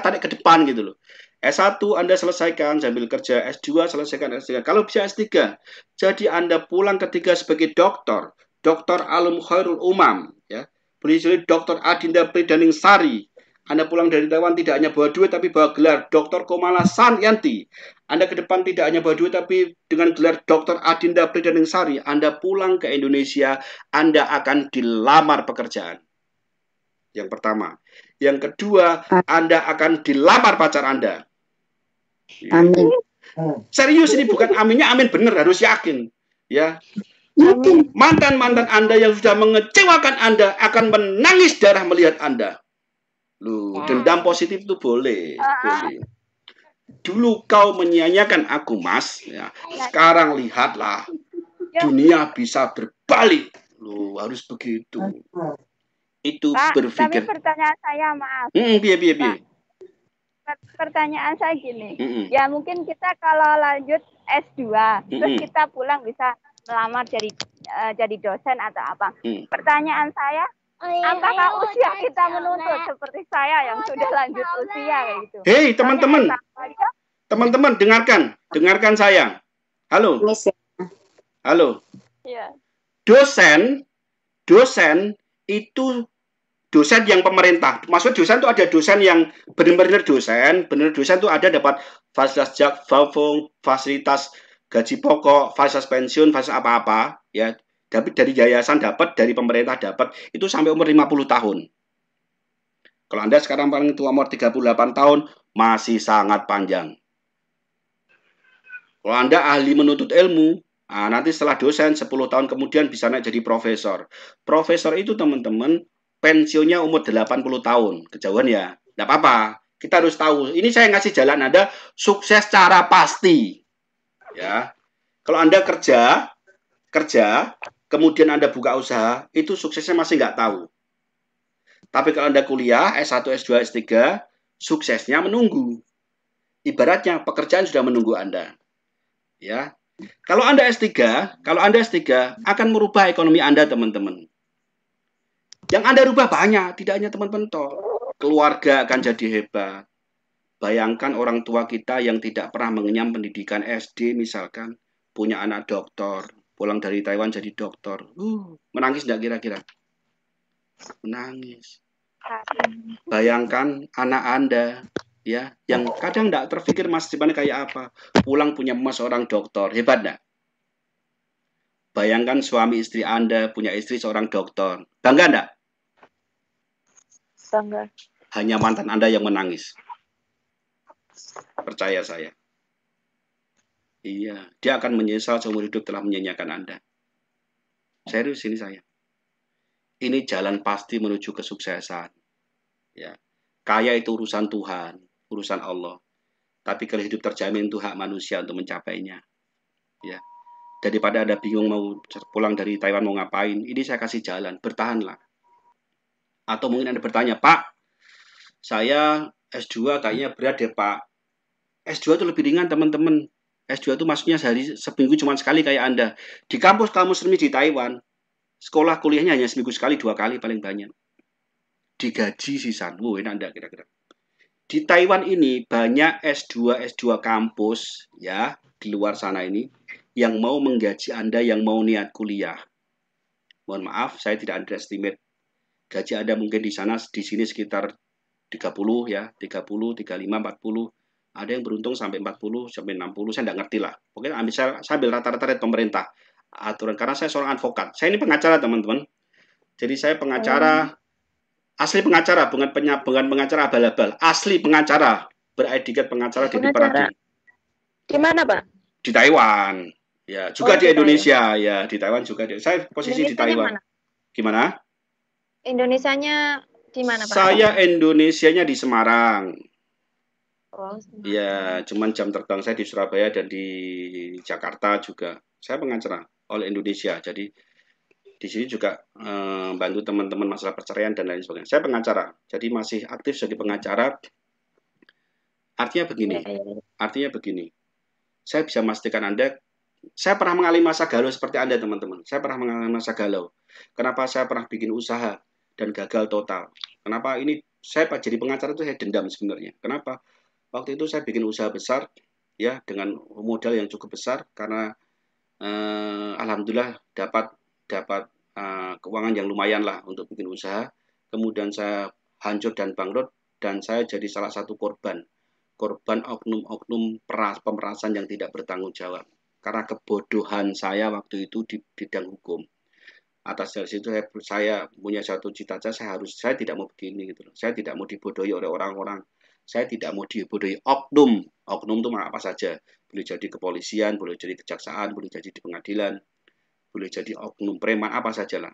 tarik ke depan gitu loh. S1 Anda selesaikan sambil kerja, S2 selesaikan S3. Kalau bisa S3, jadi Anda pulang ketiga sebagai doktor, Dr. Alum Khairul Umam, ya. Berinisial Dr. Adinda Pridaningsari. Anda pulang dari Taiwan tidak hanya bawa duit tapi bawa gelar Dr. Komala Sanyanti. Anda ke depan tidak hanya bawa duit tapi dengan gelar Dr. Adinda Pridaningsari. Anda pulang ke Indonesia, Anda akan dilamar pekerjaan. Yang pertama. Yang kedua, Anda akan dilamar pacar Anda. Amin. Serius ini, bukan aminnya amin bener, harus yakin. Ya. Mantan-mantan Anda yang sudah mengecewakan Anda akan menangis darah melihat Anda. Loh, dendam positif itu boleh. Dulu kau menyia-nyiakan aku, Mas. Ya. Sekarang lihatlah, dunia bisa berbalik. Loh, harus begitu. Itu Pak, berpikir. Tapi pertanyaan saya, maaf. Biar. Pertanyaan saya gini. Ya mungkin kita kalau lanjut S2, terus kita pulang bisa melamar jadi dosen atau apa. Pertanyaan saya, apakah usia kita menuntut seperti saya yang sudah lanjut usia kayak gitu? Hei, teman-teman, dengarkan saya. Halo. Ya. Dosen itu dosen yang pemerintah. Maksud dosen itu ada dosen yang benar-benar dosen itu ada dapat fasilitas jakfafung, fasilitas gaji pokok, fasilitas pensiun, fasilitas apa-apa, ya. Tapi dari yayasan dapat, dari pemerintah dapat, itu sampai umur 50 tahun. Kalau Anda sekarang paling tua umur 38 tahun, masih sangat panjang. Kalau Anda ahli menuntut ilmu, nanti setelah dosen 10 tahun kemudian bisa naik jadi profesor. Profesor itu teman-teman pensiunnya umur 80 tahun. Kejauhan ya. Tidak apa-apa. Kita harus tahu. Ini saya ngasih jalan Anda sukses secara pasti. Ya. Kalau Anda kerja, kemudian Anda buka usaha, itu suksesnya masih nggak tahu. Tapi kalau Anda kuliah, S1, S2, S3, suksesnya menunggu. Ibaratnya pekerjaan sudah menunggu Anda. Ya. Kalau Anda S3 akan merubah ekonomi Anda, teman-teman. Yang Anda rubah banyak, tidak hanya teman-teman toh. Keluarga akan jadi hebat. Bayangkan orang tua kita yang tidak pernah mengenyam pendidikan SD misalkan, punya anak doktor, pulang dari Taiwan jadi doktor. Menangis enggak kira-kira? Menangis. Bayangkan anak Anda Ya, yang kadang enggak terpikir Mas Dimana kayak apa. Pulang punya emas seorang dokter, hebat enggak? Bayangkan suami istri Anda punya istri seorang dokter. Bangga enggak? Bangga. Hanya mantan Anda yang menangis. Percaya saya. Iya, dia akan menyesal seumur hidup telah menyanyiakan Anda. Serius ini saya. Ini jalan pasti menuju kesuksesan. Ya. Kaya itu urusan Tuhan, urusan Allah. Tapi kalau hidup terjamin itu hak manusia untuk mencapainya. Ya. Daripada Anda bingung mau pulang dari Taiwan mau ngapain, ini saya kasih jalan, bertahanlah. Atau mungkin Anda bertanya, Pak, saya S2 kayaknya berat deh, Pak. S2 itu lebih ringan, teman-teman. S2 itu maksudnya seminggu cuma sekali kayak Anda. Di kampus-kampus resmi di Taiwan, sekolah kuliahnya hanya seminggu sekali, 2 kali paling banyak. Digaji sisan. Enak enggak kira-kira? Di Taiwan ini banyak S2 kampus ya di luar sana ini yang mau menggaji Anda yang mau niat kuliah. Mohon maaf, saya tidak underestimate. Gaji Anda mungkin di sana di sini sekitar 30 ya, 30, 35, 40. Ada yang beruntung sampai 40, sampai 60, saya nggak ngerti lah. Pokoknya saya ambil rata-rata dari pemerintah aturan karena saya seorang advokat. Saya ini pengacara, teman-teman. Jadi saya pengacara asli pengacara, bukan pengacara abal-abal. Asli pengacara, beretiket pengacara di Peradi. Di mana, Pak? Di Taiwan. Ya, juga di Indonesia. Taiwan. Ya, di Taiwan juga. Saya posisi di Taiwan. Mana? Gimana? Indonesianya di mana, Pak? Saya Indonesianya di Semarang. Oh, ya, cuman jam terbang saya di Surabaya dan di Jakarta juga. Saya pengacara oleh Indonesia. Jadi di sini juga bantu teman-teman masalah perceraian dan lain sebagainya. Saya pengacara, jadi masih aktif sebagai pengacara. Artinya begini. Saya bisa memastikan Anda, saya pernah mengalami masa galau seperti Anda, teman-teman. Saya pernah mengalami masa galau. Kenapa saya pernah bikin usaha dan gagal total? Kenapa ini saya jadi pengacara itu saya dendam sebenarnya. Kenapa? Waktu itu saya bikin usaha besar, ya dengan modal yang cukup besar karena alhamdulillah dapat keuangan yang lumayan lah untuk bikin usaha. Kemudian saya hancur dan bangkrut dan saya jadi salah satu korban oknum-oknum pemerasan yang tidak bertanggung jawab karena kebodohan saya waktu itu di bidang hukum. Atas dari situ saya punya satu cita-cita, saya tidak mau begini gitu loh. Saya tidak mau dibodohi oleh orang-orang. Saya tidak mau dibodohi oknum. Oknum itu apa saja. Boleh jadi kepolisian, boleh jadi kejaksaan, boleh jadi di pengadilan, boleh jadi oknum preman, apa sajalah.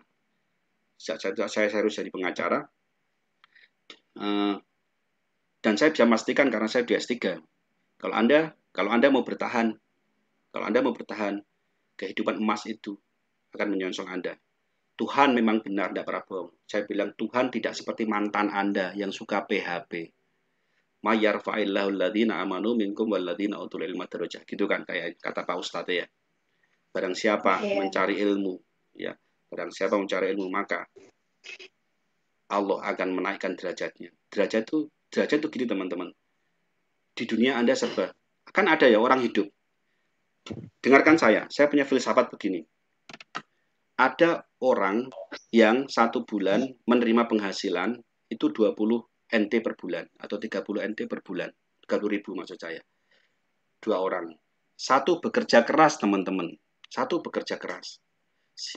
Saya harus jadi pengacara. Dan saya bisa memastikan karena saya di S3. Kalau Anda mau bertahan, kehidupan emas itu akan menyongsong Anda. Tuhan memang benar, tidak pernah bohong. Saya bilang Tuhan tidak seperti mantan Anda yang suka PHP. Ma yarfa'illahu alladhina amanu minkum walladhina utul ilma darajah. Gitu kan kayak kata Pak Ustadz ya. Barang siapa mencari ilmu, ya, barang siapa mencari ilmu maka Allah akan menaikkan derajatnya. Derajat itu gini teman-teman. Di dunia Anda serba. Kan ada ya orang hidup. Dengarkan saya punya filsafat begini. Ada orang yang 1 bulan menerima penghasilan itu 20 NT per bulan atau 30 NT per bulan. 30.000 maksud saya. 2 orang. 1 bekerja keras, teman-teman. 1 bekerja keras.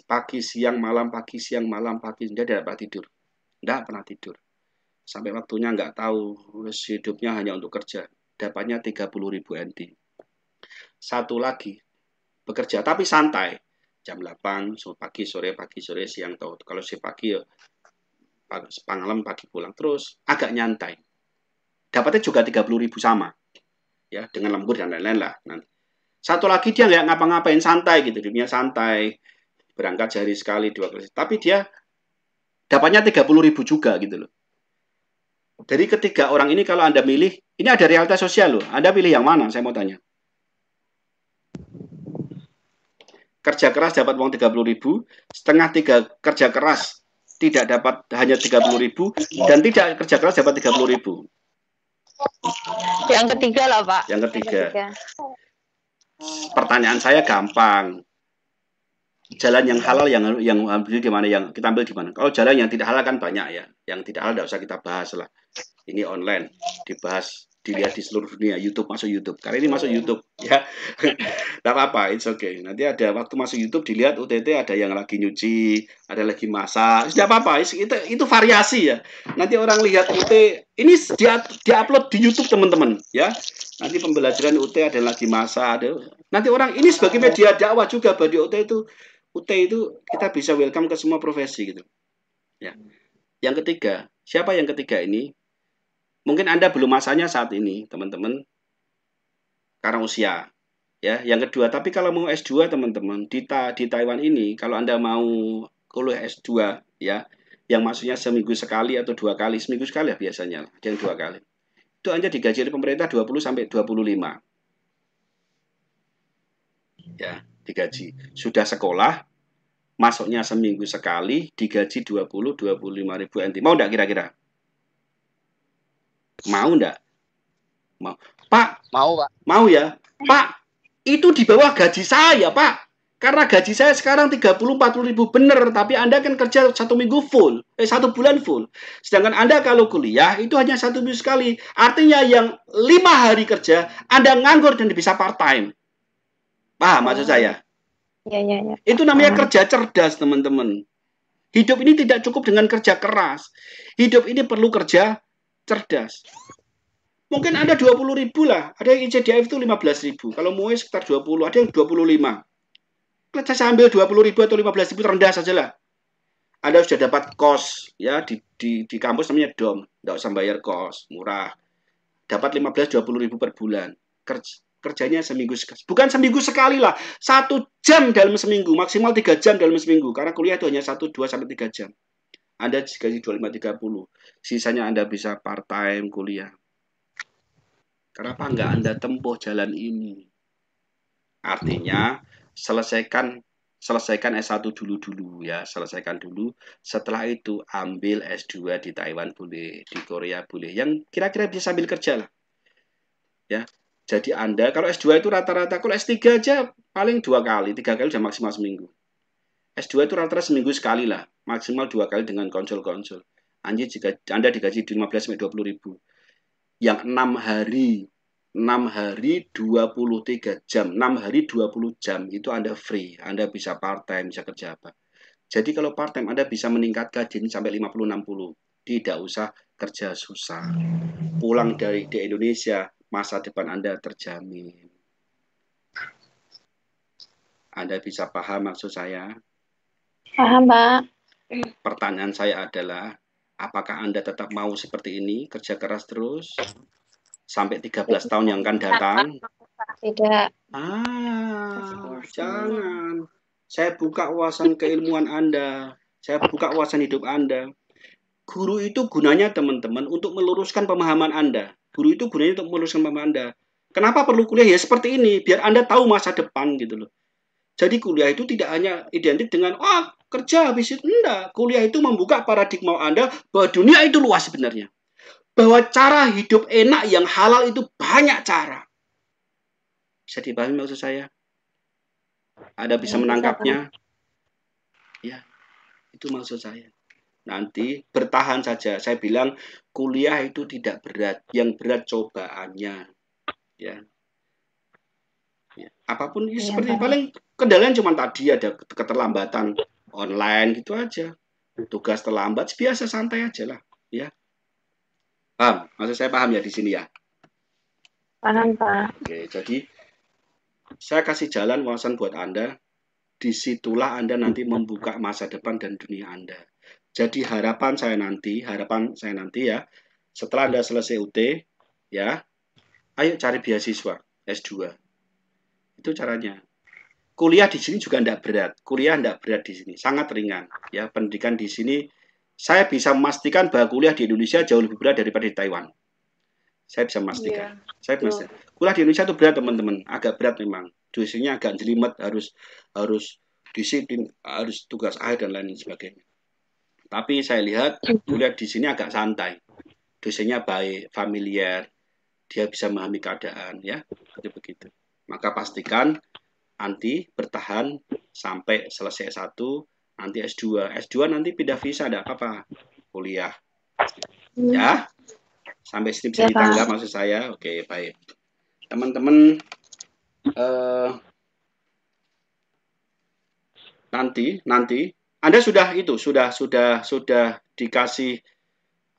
Pagi, siang, malam, pagi, siang, malam, pagi. Dia tidak pernah tidur. Tidak pernah tidur. Sampai waktunya nggak tahu. Hidupnya hanya untuk kerja. Dapatnya 30.000 NT. 1 lagi. Bekerja, tapi santai. Jam 8, pagi, sore, siang. Kalau si pagi ya malam, pagi pulang. Terus agak nyantai. Dapatnya juga 30.000 sama. Ya, dengan lembur dan lain-lain lah. Nanti. 1 lagi dia nggak ngapa-ngapain, santai gitu. Hidupnya santai. Berangkat sehari sekali, 2 kali. Tapi dia dapatnya 30.000 juga gitu loh. Jadi ketiga orang ini kalau Anda milih, ini ada realitas sosial loh. Anda pilih yang mana? Saya mau tanya. Kerja keras dapat uang 30.000, setengah kerja keras tidak dapat hanya 30.000 dan tidak kerja keras dapat 30.000. Yang ketiga lah, Pak. Yang ketiga. Pertanyaan saya gampang. Jalan yang halal yang ambil di mana, yang kita ambil di mana? Kalau jalan yang tidak halal kan banyak ya. Yang tidak halal tidak usah kita bahas lah. Ini online dibahas dilihat di seluruh dunia. YouTube, masuk YouTube. Karena ini masuk YouTube, ya. Tidak apa-apa, it's okay. Nanti ada waktu masuk YouTube dilihat UTT ada yang lagi nyuci, ada lagi masak. Tidak apa-apa, itu variasi ya. Nanti orang lihat UT ini dia-upload di YouTube teman-teman, ya. Nanti pembelajaran UT ada yang lagi masak, ada. Nanti orang ini sebagai media dakwah juga bagi UT itu kita bisa welcome ke semua profesi gitu. Ya. Yang ketiga, siapa yang ketiga ini? Mungkin Anda belum masanya saat ini, teman-teman, karena usia. Ya, yang kedua, tapi kalau mau S2, teman-teman, di Taiwan ini, kalau Anda mau kuliah S2, ya, yang maksudnya seminggu sekali atau 2 kali, seminggu sekali ya biasanya, ada yang 2 kali. Itu Anda digaji oleh pemerintah 20 sampai 25. Ya, digaji. Sudah sekolah, masuknya seminggu sekali, digaji 20-25 ribu NT. Mau enggak kira-kira? Mau enggak? Mau. Pak? Mau, Pak. Mau ya? Pak, itu di bawah gaji saya, Pak. Karena gaji saya sekarang 30-40 ribu bener, tapi Anda kan kerja 1 minggu full, 1 bulan full. Sedangkan Anda kalau kuliah itu hanya 1 minggu sekali. Artinya yang 5 hari kerja, Anda nganggur dan bisa part-time. Paham maksud saya? Ya. Itu namanya kerja cerdas, teman-teman. Hidup ini tidak cukup dengan kerja keras. Hidup ini perlu kerja cerdas. Mungkin Anda 20 ribu lah. Ada yang ICDF itu 15 ribu. Kalau mau sekitar 20, ada yang 25. Kalau saya ambil 20 ribu atau 15 ribu rendah saja lah. Anda sudah dapat kos. Ya, di kampus namanya dom. Tidak usah bayar kos. Murah. Dapat 15-20 ribu per bulan. Kerjanya seminggu sekali. Bukan seminggu sekali lah. 1 jam dalam seminggu. Maksimal 3 jam dalam seminggu. Karena kuliah itu hanya 1, 2, sampai 3 jam. Anda gaji 25-30. Sisanya Anda bisa part-time kuliah. Kenapa nggak Anda tempuh jalan ini? Artinya, selesaikan S1 dulu ya. Selesaikan dulu. Setelah itu, ambil S2 di Taiwan boleh. Di Korea boleh. Yang kira-kira bisa sambil kerja lah. Ya. Jadi Anda, kalau S2 itu rata-rata, kalau S3 aja paling 2 kali. 3 kali sudah maksimal seminggu. S2 itu rata-rata seminggu sekali lah. Maksimal 2 kali dengan konsul-konsul. Anda digaji 15-20 ribu. Yang 6 hari 23 jam, 6 hari 20 jam itu Anda free, Anda bisa part-time, bisa kerja apa. Jadi kalau part-time Anda bisa meningkatkan gaji sampai 50-60, tidak usah kerja susah. Pulang di Indonesia, masa depan Anda terjamin. Anda bisa paham maksud saya? Paham, Pak. Pertanyaan saya adalah, apakah Anda tetap mau seperti ini, kerja keras terus? Sampai 13 tahun yang akan datang? Tidak. Jangan. Saya buka wawasan keilmuan Anda. Saya buka wawasan hidup Anda. Guru itu gunanya, teman-teman, untuk meluruskan pemahaman Anda. Guru itu gunanya untuk meluruskan pemahaman Anda. Kenapa perlu kuliah? Ya seperti ini, biar Anda tahu masa depan gitu loh. Jadi kuliah itu tidak hanya identik dengan, kerja habis itu. Enggak. Kuliah itu membuka paradigma Anda bahwa dunia itu luas sebenarnya. Bahwa cara hidup enak yang halal itu banyak cara. Bisa dipahami maksud saya? Anda bisa menangkapnya? Ya, itu maksud saya. Nanti bertahan saja. Saya bilang kuliah itu tidak berat. Yang berat cobaannya. Ya. Apapun seperti paling kendalanya cuma tadi ada keterlambatan online gitu aja. Tugas terlambat biasa santai aja lah. Ya. Paham? Maksud saya paham ya di sini ya? Paham, Pak. Oke, jadi saya kasih jalan wawasan buat Anda. Disitulah Anda nanti membuka masa depan dan dunia Anda. Jadi harapan saya nanti ya, setelah Anda selesai UT, ya, ayo cari beasiswa S2. Itu caranya. Kuliah di sini juga tidak berat. Kuliah tidak berat di sini, sangat ringan. Ya, pendidikan di sini saya bisa memastikan bahwa kuliah di Indonesia jauh lebih berat daripada di Taiwan. Saya bisa memastikan. Saya bisa. Kuliah di Indonesia itu berat, teman-teman. Agak berat memang. Dosennya agak jelimet, harus disiplin, harus tugas akhir dan lain sebagainya. Tapi saya lihat kuliah di sini agak santai. Dosennya baik, familiar. Dia bisa memahami keadaan, ya. Begitu. Maka pastikan nanti bertahan sampai selesai S1, nanti S2. S2 nanti pindah visa, tidak apa-apa. Kuliah. Ya. Sampai sini bisa ditanggap maksud saya. Oke, baik. Teman-teman, nanti Anda sudah dikasih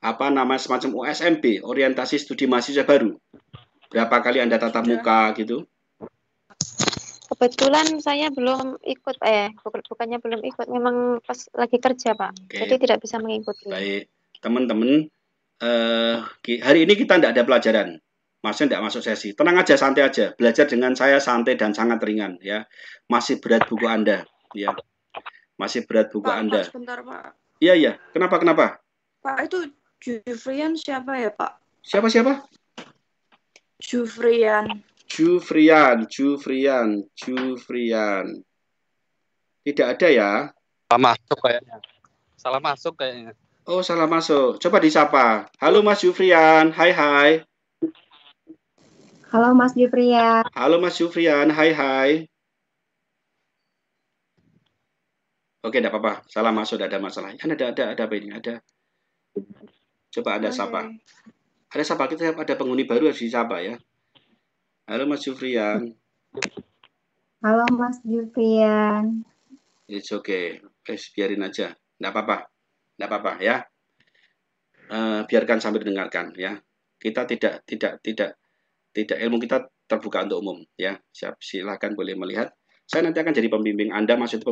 apa namanya semacam OSMB, orientasi studi mahasiswa baru. Berapa kali Anda tatap muka gitu? Kebetulan saya belum ikut, bukannya belum ikut, memang pas lagi kerja, Pak. Jadi tidak bisa mengikuti. Baik, teman-teman, hari ini kita tidak ada pelajaran, maksudnya tidak masuk sesi. Tenang aja, santai aja. Belajar dengan saya santai dan sangat ringan, ya. Masih berat buku Anda, ya. Masih berat buku Anda. Pak, sebentar, Pak. Iya. Kenapa? Pak, itu Jufrian siapa ya, Pak? Siapa? Jufrian. Tidak ada ya? Salah masuk kayaknya. Oh, salah masuk. Coba disapa. Halo Mas Jufrian. Hai. Halo Mas Jufrian. Hai. Oke, tidak apa-apa. Salah masuk, tidak ada masalah. Kan ada apa ini? Ada. Coba Anda sapa. Ada sapa, kita ada penghuni baru harus disapa ya. Halo Mas Jufrian. Halo Mas Jufrian. It's okay. Biarin aja. Tidak apa-apa ya. Biarkan sambil dengarkan ya. Kita tidak ilmu kita terbuka untuk umum ya. Silakan boleh melihat. Saya nanti akan jadi pembimbing Anda, maksudnya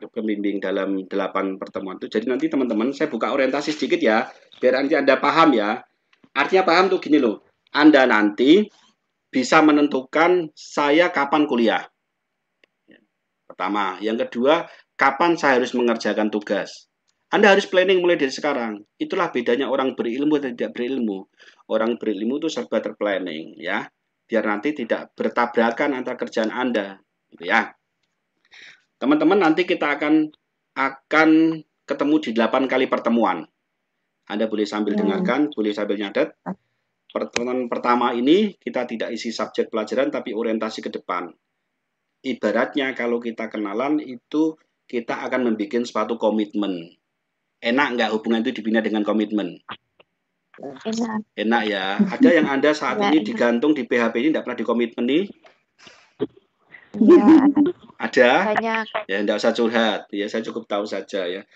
pembimbing dalam 8 pertemuan itu. Jadi nanti teman-teman saya buka orientasi sedikit ya, biar nanti Anda paham ya. Artinya paham tuh gini loh. Anda nanti bisa menentukan saya kapan kuliah. Pertama, yang kedua, kapan saya harus mengerjakan tugas. Anda harus planning mulai dari sekarang. Itulah bedanya orang berilmu dan tidak berilmu. Orang berilmu itu serba terplanning ya, biar nanti tidak bertabrakan antara kerjaan Anda, gitu ya. Teman-teman, nanti kita akan ketemu di 8 kali pertemuan. Anda boleh sambil dengarkan, boleh sambil nyatet. Pertemuan pertama ini kita tidak isi subjek pelajaran, tapi orientasi ke depan. Ibaratnya kalau kita kenalan itu kita akan membuat suatu komitmen. Enak nggak hubungan itu dibina dengan komitmen? Enak ya. Ada yang Anda saat ini digantung di PHP ini tidak pernah dikomitmen nih? Ya. Ada? Banyak. Ya, tidak usah curhat. Ya, saya cukup tahu saja ya.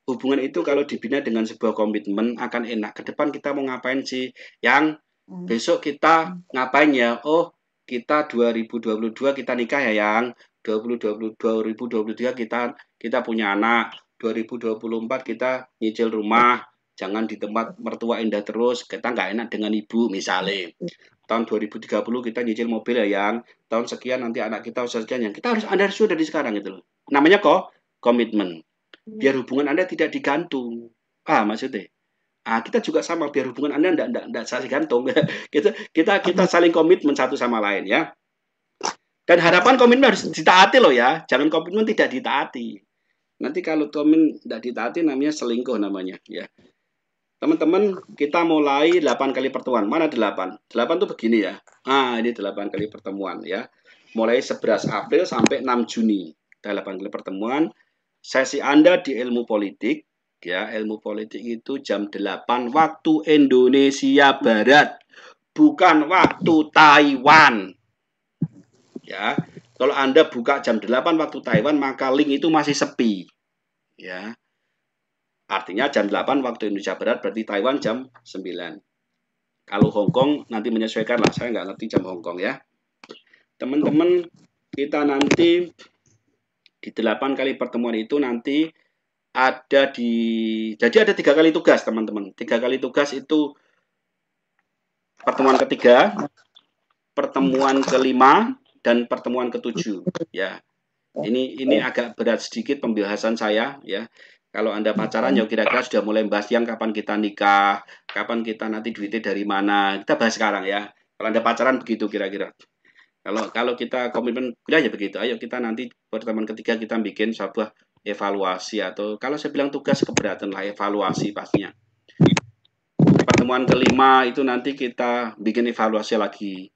Hubungan itu kalau dibina dengan sebuah komitmen akan enak. Ke depan kita mau ngapain sih? Yang besok kita ngapain ya? Oh, kita 2022 kita nikah ya, yang 2023 kita punya anak. 2024 kita nyicil rumah. Jangan di tempat mertua indah terus. Kita nggak enak dengan ibu misalnya. Tahun 2030 kita nyicil mobil ya, yang tahun sekian nanti anak kita usia sekian, yang Anda harus sudah dari sekarang gitu loh. Namanya komitmen. Biar hubungan Anda tidak digantung. Maksudnya? Kita juga sama, biar hubungan Anda tidak saling gantung. kita saling komitmen satu sama lain ya. Dan harapan komitmen harus ditaati loh ya. Jangan komitmen tidak ditaati. Nanti kalau komitmen tidak ditaati namanya selingkuh namanya ya. Teman-teman, kita mulai 8 kali pertemuan. Mana 8? 8 tuh begini ya. Ini 8 kali pertemuan ya. Mulai 11 April sampai 6 Juni. 8 kali pertemuan. Sesi Anda di ilmu politik. Ya, ilmu politik itu jam 8 waktu Indonesia Barat. Bukan waktu Taiwan. Ya, kalau Anda buka jam 8 waktu Taiwan, maka link itu masih sepi. Ya. Artinya jam 8 waktu Indonesia Barat berarti Taiwan jam 9. Kalau Hong Kong nanti menyesuaikan lah. Saya nggak ngerti jam Hong Kong ya. Teman-teman, kita nanti di 8 kali pertemuan itu nanti jadi ada 3 kali tugas teman-teman. 3 kali tugas itu pertemuan ketiga, pertemuan kelima, dan pertemuan ke-7 ya. Ini agak berat sedikit pembahasan saya ya. Kalau Anda pacaran ya kira-kira sudah mulai bahas yang kapan kita nikah, kapan kita nanti duitnya dari mana. Kita bahas sekarang ya. Kalau Anda pacaran begitu kira-kira. Kalau kita komitmen kuliah ya begitu. Ayo kita nanti pertemuan ketiga kita bikin sebuah evaluasi, atau kalau saya bilang tugas keberatan lah, evaluasi pastinya. Pertemuan kelima itu nanti kita bikin evaluasi lagi.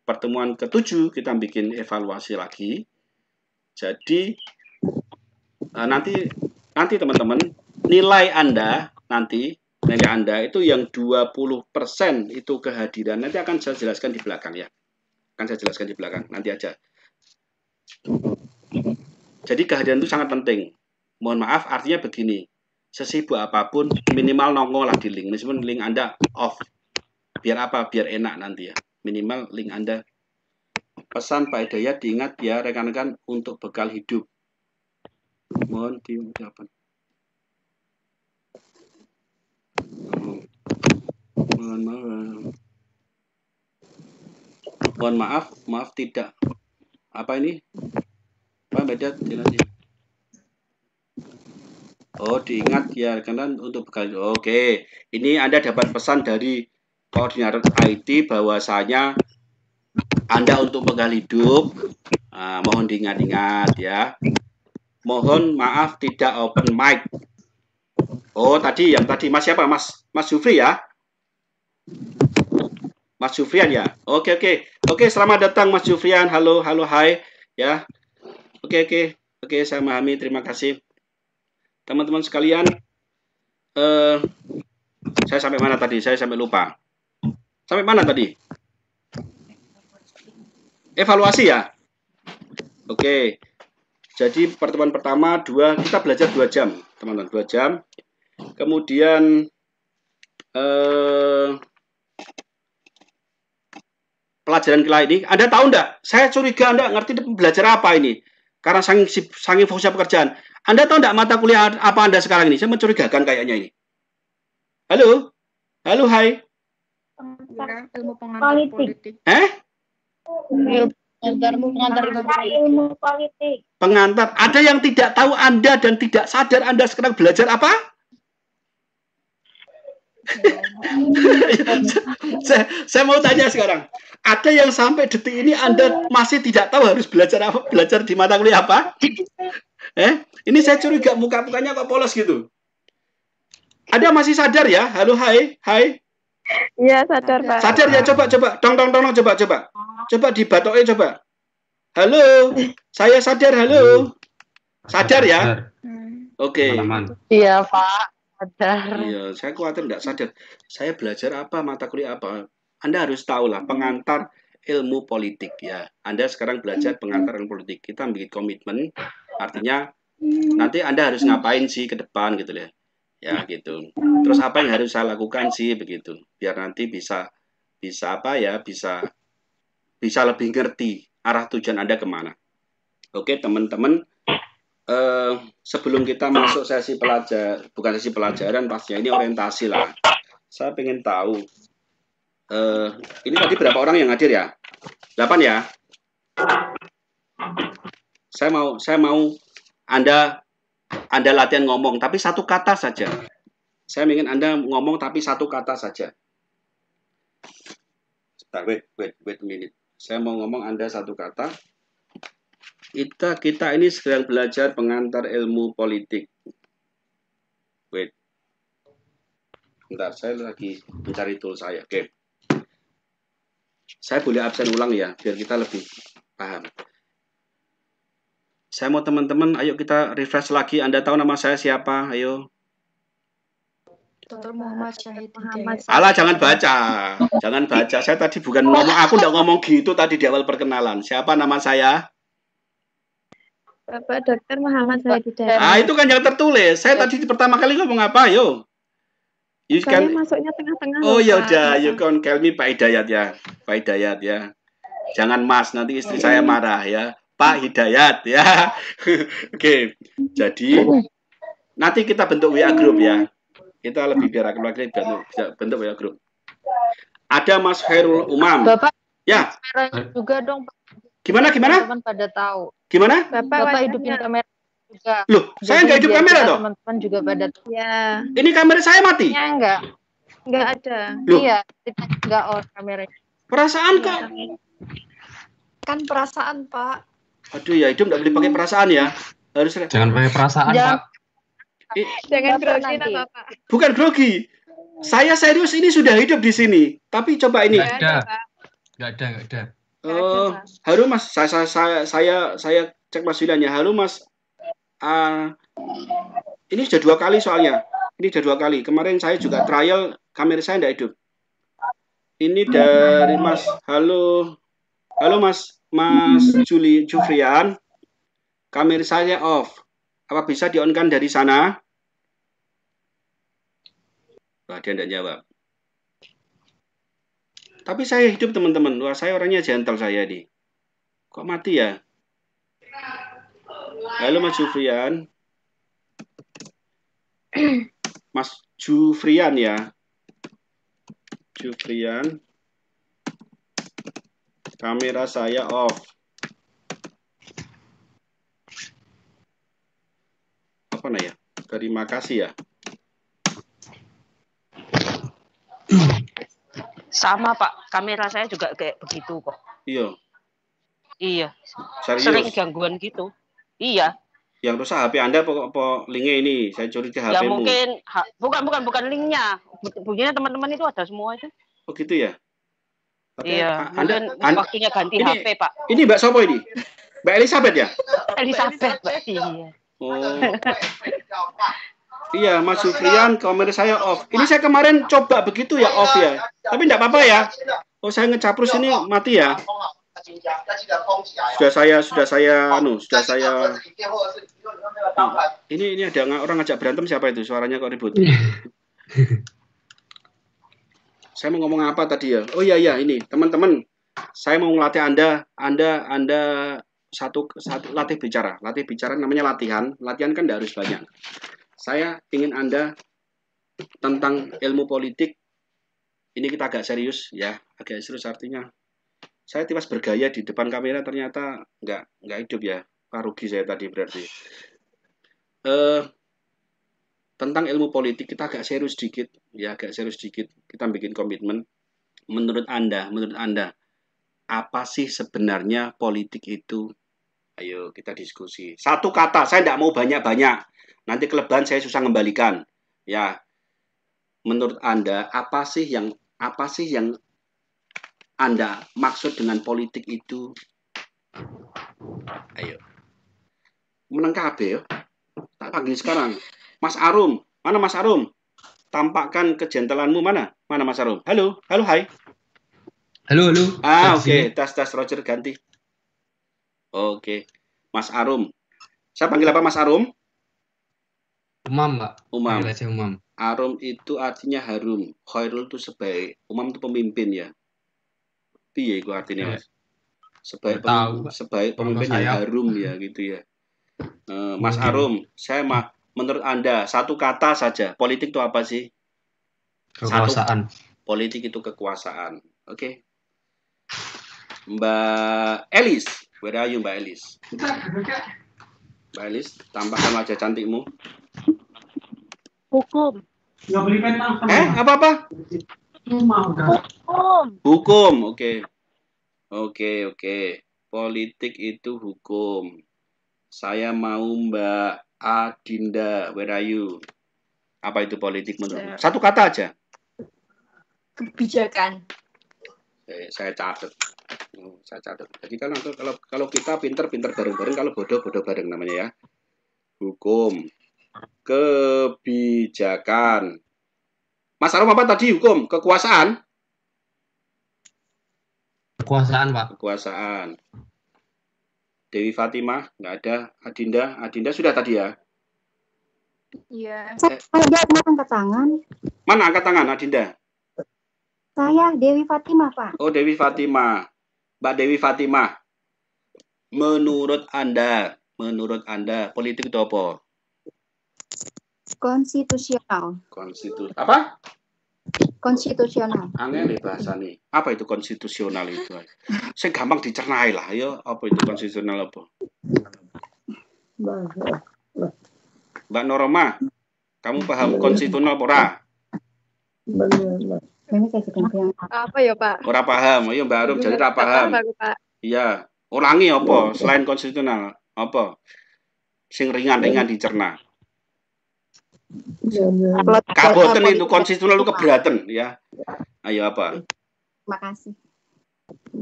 Pertemuan ke-7 kita bikin evaluasi lagi. Jadi nanti teman-teman, nilai Anda nanti nilai Anda itu yang 20% itu kehadiran. Nanti akan saya jelaskan di belakang ya. Akan saya jelaskan di belakang, nanti aja. Jadi kehadiran itu sangat penting. Mohon maaf, artinya begini. Sesibuk apapun, minimal nongol lah di link. Meskipun link Anda off. Biar apa? Biar enak nanti ya. Minimal link Anda. Pesan Pak Hidayat diingat ya rekan-rekan untuk bekal hidup. Mohon diucapkan. Mohon maaf tidak. Apa ini? Pak beda nanti. Oh, diingat ya rekan untuk bekal. Oke, ini Anda dapat pesan dari koordinator IT bahwasanya Anda untuk bekal hidup. Mohon diingat-ingat ya. Mohon maaf tidak open mic. Oh, tadi Mas siapa? Mas Jufri ya? Mas Jufrian ya? Oke, selamat datang Mas Jufrian. Halo, hai ya. Oke, saya memahami. Terima kasih. Teman-teman sekalian, saya sampai mana tadi? Saya sampai lupa. Sampai mana tadi? Evaluasi ya? Oke. Jadi pertemuan pertama kita belajar 2 jam, teman-teman, 2 jam. Kemudian pelajaran kali ini, Anda tahu enggak? Saya curiga Anda ngerti belajar apa ini? Karena saking fokusnya pekerjaan. Anda tahu enggak mata kuliah apa Anda sekarang ini? Saya mencurigakan kayaknya ini. Halo, hai. Ilmu pengantar politik. Ilmu politik. Pengantar. Ada yang tidak tahu Anda dan tidak sadar Anda sekarang belajar apa? saya mau tanya sekarang. Ada yang sampai detik ini Anda masih tidak tahu harus belajar apa? Belajar di mata kuliah apa? Ini saya curiga muka-mukanya kok polos gitu. Ada masih sadar ya? Halo, hai. Iya, sadar, Pak. Sadar ya, coba. Dong, coba. Coba dibatoke coba. Halo, saya sadar, halo. Sadar ya? Oke. Iya, Pak. Sadar. Iya, saya khawatir enggak sadar. Saya belajar apa, mata kuliah apa. Anda harus tahu lah, pengantar ilmu politik ya. Anda sekarang belajar pengantar ilmu politik. Kita bikin komitmen, artinya nanti Anda harus ngapain sih ke depan gitu ya. Ya gitu. Terus apa yang harus saya lakukan sih begitu. Biar nanti bisa lebih ngerti arah tujuan Anda kemana. Oke teman-teman, sebelum kita masuk sesi bukan sesi pelajaran, pastinya ini orientasi lah. Saya pengen tahu, ini tadi berapa orang yang hadir ya? 8 ya? Saya mau Anda latihan ngomong, tapi satu kata saja. Saya ingin Anda ngomong, tapi satu kata saja. Wait a minute. Saya mau ngomong Anda satu kata. Kita ini sedang belajar pengantar ilmu politik. Wait. Bentar, saya lagi mencari tool saya. Oke. Saya boleh absen ulang ya, biar kita lebih paham. Saya mau teman-teman, ayo kita refresh lagi. Anda tahu nama saya siapa? Ayo. Dr. Muhammad Syahid. Alah, jangan baca. Saya tadi bukan ngomong, aku enggak ngomong gitu tadi di awal perkenalan. Siapa nama saya? Bapak Dr. Muhammad Syahid. Itu kan yang tertulis. Saya tadi pertama kali ngomong apa? Ayo. Saya masuknya tengah-tengah. Oh ya udah, you can call me Pak Hidayat ya. Pak Hidayat ya. Jangan Mas, nanti istri saya marah ya. Pak Hidayat ya. Oke. Jadi nanti kita bentuk WA group ya. Kita lebih biar lagi bentuk WA group. Ada Mas Khairul Umam. Bapak ya. Juga dong. Gimana? Teman-teman pada tahu. Gimana? Bapak hidupin kamera juga. Loh, saya nggak hidup kamera toh? Teman-teman juga pada tahu. Ya. Ini kamera saya mati? Ya, enggak ada. Loh. Iya, enggak on kameranya. Perasaan kok. Kan perasaan, Pak. Aduh ya, hidup nggak boleh pakai perasaan ya. Harus. Jangan pakai perasaan, Pak. Jangan grogi Bapak. Bukan grogi. Saya serius ini sudah hidup di sini. Tapi coba ini. Nggak ada. Oh, halo Mas. Saya cek Mas William ya. Halo Mas. Ini sudah 2 kali soalnya. Ini sudah 2 kali. Kemarin saya juga trial, kamera saya tidak hidup. Ini dari Mas. Halo Mas Jufrian. Kamera saya off. Apa bisa di-on-kan dari sana? Wah, dia tidak jawab. Tapi saya hidup, teman-teman. Wah, saya orangnya gentle saya nih. Kok mati ya? Halo Mas Jufrian. Mas Jufrian ya. Jufrian. Kamera saya off. Apa ya? Terima kasih ya. Sama Pak, kamera saya juga kayak begitu kok. Iya. Iya. Serius? Sering gangguan gitu. Iya. Yang rusak HP Anda apa linknya ini? Saya curi ke HP-mu. Ya mungkin bukan linknya. Bunyinya teman-teman itu ada semua itu. Oh gitu ya? Okay. Iya. Anda waktunya ganti ini, HP Pak. Ini Mbak Sopo ini? Mbak Elizabeth ya? Elizabeth Mbak. Iya. Oh. Iya, Mas Jufrian, kamera saya off. Ini saya kemarin coba begitu ya off ya. Tapi enggak apa-apa ya. Oh, saya ngecaprus ini mati ya. Sudah saya ini ada orang ngajak berantem, siapa itu? Suaranya kok ribut. Saya mau ngomong apa tadi ya? Oh iya ini, teman-teman. Saya mau ngelatih Anda satu latih bicara. Latih bicara namanya latihan. Latihan kan enggak harus banyak. Saya ingin Anda tentang ilmu politik. Ini kita agak serius ya, agak serius artinya. Saya tiba bergaya di depan kamera ternyata nggak hidup ya. Rugi saya tadi berarti. Tentang ilmu politik kita agak serius sedikit, ya agak serius sedikit. Kita bikin komitmen. Menurut Anda, apa sih sebenarnya politik itu? Ayo kita diskusi. Satu kata, saya tidak mau banyak-banyak. Nanti kelebihan saya susah ngembalikan. Ya, menurut Anda apa sih yang Anda maksud dengan politik itu? Ayo. Menang KB ya. Tak panggil sekarang. Mas Arum. Mana Mas Arum? Tampakkan kejentelanmu mana? Mana Mas Arum? Halo, hai. Halo. Oke. Tas Roger ganti. Oke. Mas Arum. Saya panggil apa Mas Arum? Umam, Pak. Umam. Umam. Arum itu artinya harum. Khairul itu sebaik. Umam itu pemimpin ya. Piye itu artinya, Mas? Sebaik pemimpin yang harum ya gitu ya. Mas Arum, menurut Anda satu kata saja, politik itu apa sih? Kekuasaan. Politik itu kekuasaan. Oke. Mbak Elis, where are you Mbak Elis? Mbak Elis, tampakkan wajah cantikmu. Hukum. Apa? Hukum. Oke. Politik itu hukum. Saya mau Mbak Adinda, where are you? Apa itu politik menurutmu? Satu kata aja. Kebijakan. Saya catat. Jadi kalau kita pinter bareng-bareng, kalau bodoh bareng namanya ya. Hukum. Kebijakan. Mas Arum apa tadi hukum? Kekuasaan? Kekuasaan, Pak. Kekuasaan. Dewi Fatimah, nggak ada. Adinda sudah tadi ya? Iya. Saya angkat tangan. Mana angkat tangan, Adinda? Saya Dewi Fatimah, Pak. Oh, Dewi Fatimah. Mbak Dewi Fatimah. Menurut Anda, politik itu apa? Konstitusional. Apa? Konstitusional. Aneh nih bahasa nih. Apa itu konstitusional itu? Saya gampang dicernai lah. Ayo, apa itu konstitusional apa? Mbak Norma, kamu paham konstitusional ora? Apa ya Pak? Ora paham. Ayo Mbak Arum, jadi ora paham. Iya. Ulangi apa? Selain konstitusional apa? Sing ringan-ringan dicerna. Kaboten itu konstitusional itu keberatan ya. Ayo apa? Makasih.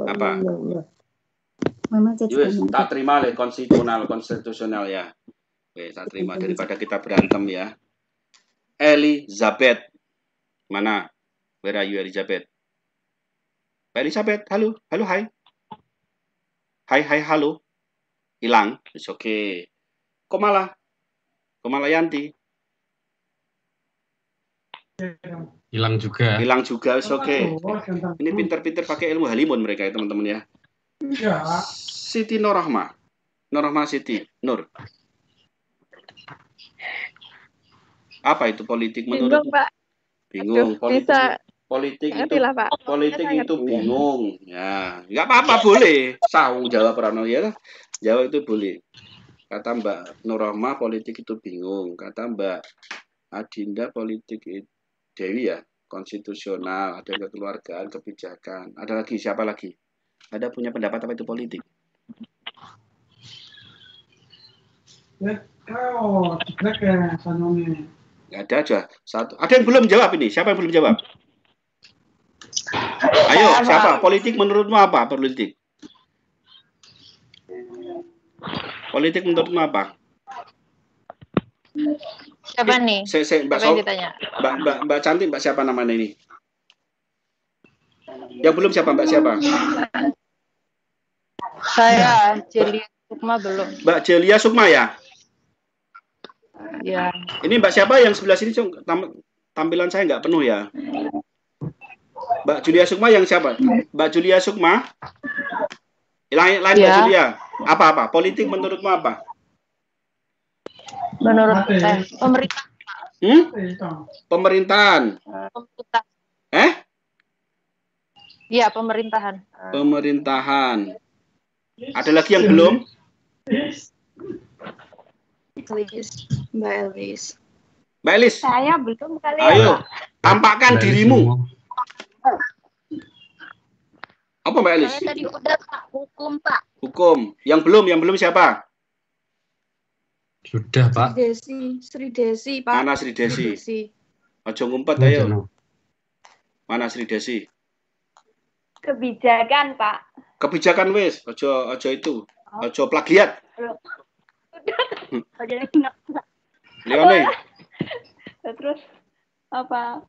Apa? Mama Yes, tak terima le konstitusional ya. Oke, tak terima daripada kita berantem ya. Elizabeth. Mana? Where are you, Elizabeth? Elizabeth, halo, hai. Hai, halo. Hilang, it's okay. Komalayanti. Hilang juga, it's okay. Ini pinter-pinter pakai ilmu halimun mereka ya teman-teman ya. Siti Nurrahma Siti Nur. Apa itu politik menurut? Bingung. Politik itu bingung. Ya, nggak apa-apa boleh. Saung jawab Rano ya. Jawab itu boleh. Kata Mbak Nurrahma politik itu bingung. Kata Mbak Adinda politik itu Dewi ya, konstitusional, ada kekeluargaan, kebijakan. Ada lagi, siapa lagi? Ada punya pendapat apa itu politik? Nggak ada aja. Satu. Ada yang belum jawab ini. Siapa yang belum jawab? Ayo, siapa? Politik menurutmu apa? Politik menurutmu apa? Siapa nih? Mbak Cantik, Mbak siapa namanya ini? Yang belum siapa? Mbak siapa? Saya Celia Sukma belum. Mbak Celia Sukma ya? Ya. Ini Mbak siapa yang sebelah sini? Tampilan saya nggak penuh ya. Mbak Julia Sukma yang siapa? Mbak Julia Sukma? Lain ya. Mbak Julia. Apa? Politik menurutmu apa? Menurut saya pemerintah. Pemerintahan. Iya, pemerintahan. Pemerintahan. Ada lagi yang belum? Mbak Elis. Saya belum kali. Ayo, tampakkan dirimu. Apa Mbak Elis? Saya tadi udah Pak, hukum Pak. Hukum. Yang belum siapa? Sudah Pak. Sri Desi Pak. Mana Sri Desi? Ojo ngumpet ayo. Mana Sri Desi? Kebijakan Pak. Kebijakan wis, ojo itu. Ojo plagiat. Leone. Terus apa?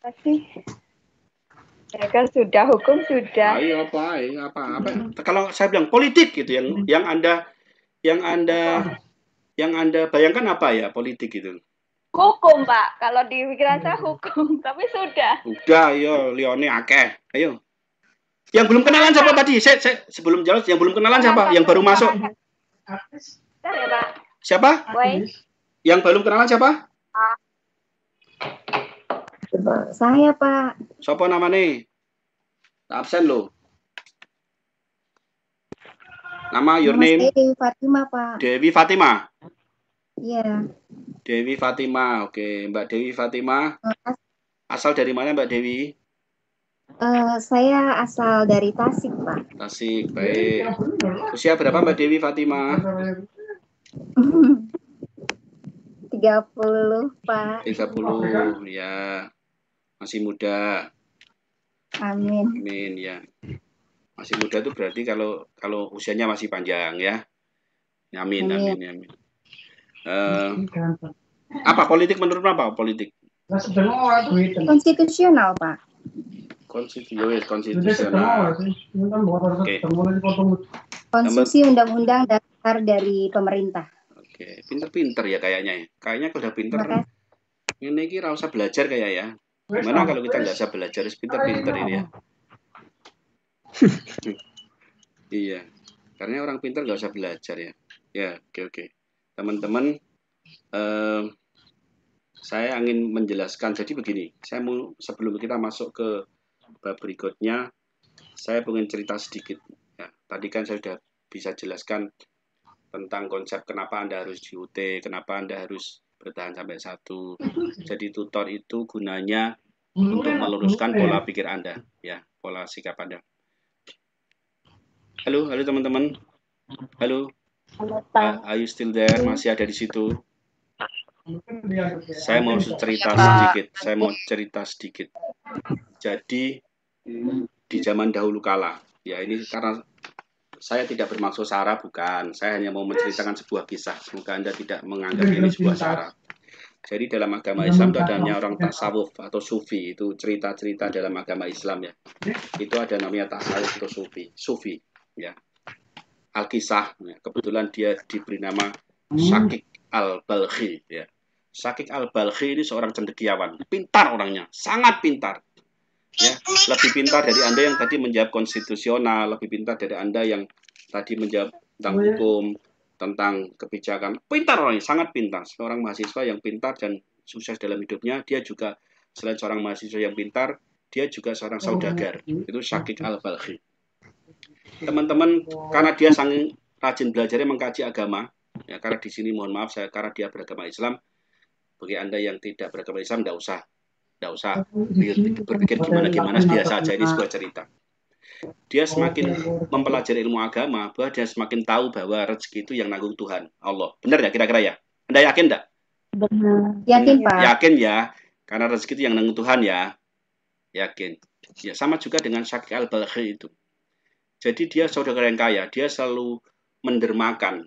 Pasti. Ya kan sudah, hukum sudah. Ayo apa? Kalau saya bilang politik gitu yang Anda bayangkan apa ya politik itu? Hukum Pak. Kalau di pikiran saya hukum, tapi sudah. Udah, ayo Leone akeh. Ayo. Yang belum kenalan siapa tadi? Saya sebelum jawab, yang belum kenalan siapa? Yang baru masuk. Bentar ya Pak. Siapa? Woi. Yang belum kenalan siapa? Saya Pak. Siapa namanya? Absen loh. Nama your name? Dewi Fatima Pak. Dewi Fatima. Iya. Dewi Fatima, oke. Mbak Dewi Fatima. Asal dari mana Mbak Dewi? Saya asal dari Tasik Pak. Tasik, baik. Usia berapa Mbak Dewi Fatima? 30 Pak. 30, ya. Masih muda. Amin. Amin ya. Masih muda itu berarti kalau usianya masih panjang ya. Amin. Apa politik menurut apa politik? Konstitusional Pak. Konstitusional. Oke. Konstruksi undang-undang dasar dari pemerintah. Oke, pinter-pinter ya kayaknya ya. Kayaknya kalau udah pinter, ini kira usah belajar kayak ya. Gimana kalau kita nggak usah belajar, pinter-pinter ini ya. Iya, karena orang pinter nggak usah belajar ya. Ya, oke. Teman-teman, saya ingin menjelaskan. Jadi begini, sebelum kita masuk ke bab berikutnya, saya ingin cerita sedikit. Ya, tadi kan saya sudah bisa jelaskan tentang konsep kenapa Anda harus di UT, kenapa Anda harus bertahan sampai 1. Jadi tutor itu gunanya untuk meluruskan pola pikir Anda, ya, pola sikap Anda. Halo teman-teman. Halo. Are you still there? Masih ada di situ? Saya mau cerita sedikit. Jadi di zaman dahulu kala, ya ini karena Saya tidak bermaksud sara, bukan. Saya hanya mau menceritakan sebuah kisah. Semoga Anda tidak menganggap ini sebuah sara. Jadi dalam agama Islam itu adanya orang tasawuf atau sufi. Itu cerita-cerita dalam agama Islam ya. Itu ada namanya tasawuf atau sufi ya. Al-Kisah, ya. Kebetulan dia diberi nama Syakik Al-Balkhi ya. Syakik Al-Balkhi ini seorang cendekiawan, pintar orangnya, sangat pintar. Ya, lebih pintar dari Anda yang tadi menjawab konstitusional, lebih pintar dari Anda yang tadi menjawab tentang hukum, tentang kebijakan. Pintar orangnya, sangat pintar. Seorang mahasiswa yang pintar dan sukses dalam hidupnya. Dia juga selain seorang mahasiswa yang pintar, dia juga seorang saudagar. Itu Syakik Al-Balkhi. Teman-teman, karena dia sangat rajin belajarnya mengkaji agama, ya, karena di sini mohon maaf karena dia beragama Islam. Bagi Anda yang tidak beragama Islam, tidak usah berpikir gimana biasa aja, ini sebuah cerita. Dia semakin mempelajari ilmu agama, bahwa dia semakin tahu bahwa rezeki itu yang nanggung Tuhan, Allah. Benar ya kira-kira ya? Anda yakin enggak? Benar. Yakin, Pak. Yakin ya, karena rezeki itu yang nanggung Tuhan ya. Yakin. Ya, sama juga dengan Syakik Al-Balkhi itu. Jadi dia saudara yang kaya, dia selalu mendermakan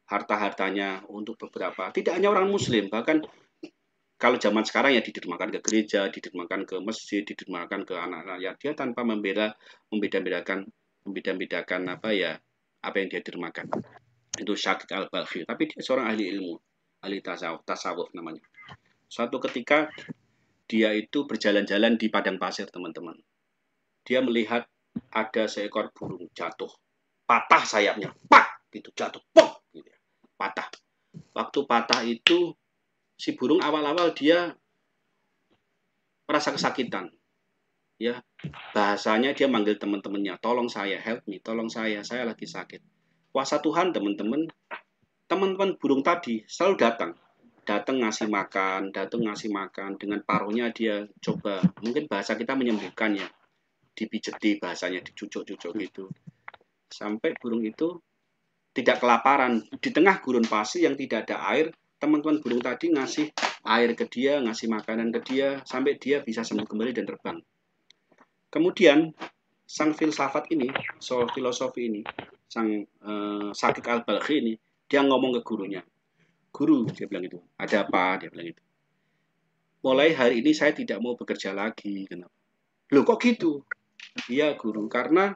harta-hartanya untuk beberapa, tidak hanya orang muslim, bahkan kalau zaman sekarang ya didermakan ke gereja, didermakan ke masjid, didermakan ke anak-anak ya, dia tanpa membeda-bedakan apa yang dia dermakan. Itu Syakik Al-Balkhi. Tapi dia seorang ahli ilmu, ahli tasawuf namanya. Suatu ketika dia itu berjalan-jalan di padang pasir, teman-teman. Dia melihat ada seekor burung jatuh, patah sayapnya, pak, gitu jatuh, pok, gitu ya, patah. Waktu patah itu si burung awal-awal dia merasa kesakitan, ya. Bahasanya dia manggil teman-temannya, tolong saya, help me, tolong saya lagi sakit. Kuasa Tuhan, teman-teman burung tadi selalu datang ngasih makan, dengan paruhnya dia coba, mungkin bahasa kita menyembuhkan ya, dipijeti bahasanya, dicucuk-cucuk gitu, sampai burung itu tidak kelaparan. Di tengah gurun pasir yang tidak ada air, teman-teman burung tadi ngasih air ke dia, ngasih makanan ke dia, sampai dia bisa sembuh kembali dan terbang. Kemudian, sang filsafat ini, filosofi ini, sang Syakik Al-Balkhi ini, dia ngomong ke gurunya. Guru, dia bilang itu, ada apa? Dia bilang itu. Mulai hari ini saya tidak mau bekerja lagi. Kenapa? Loh kok gitu? Iya guru, karena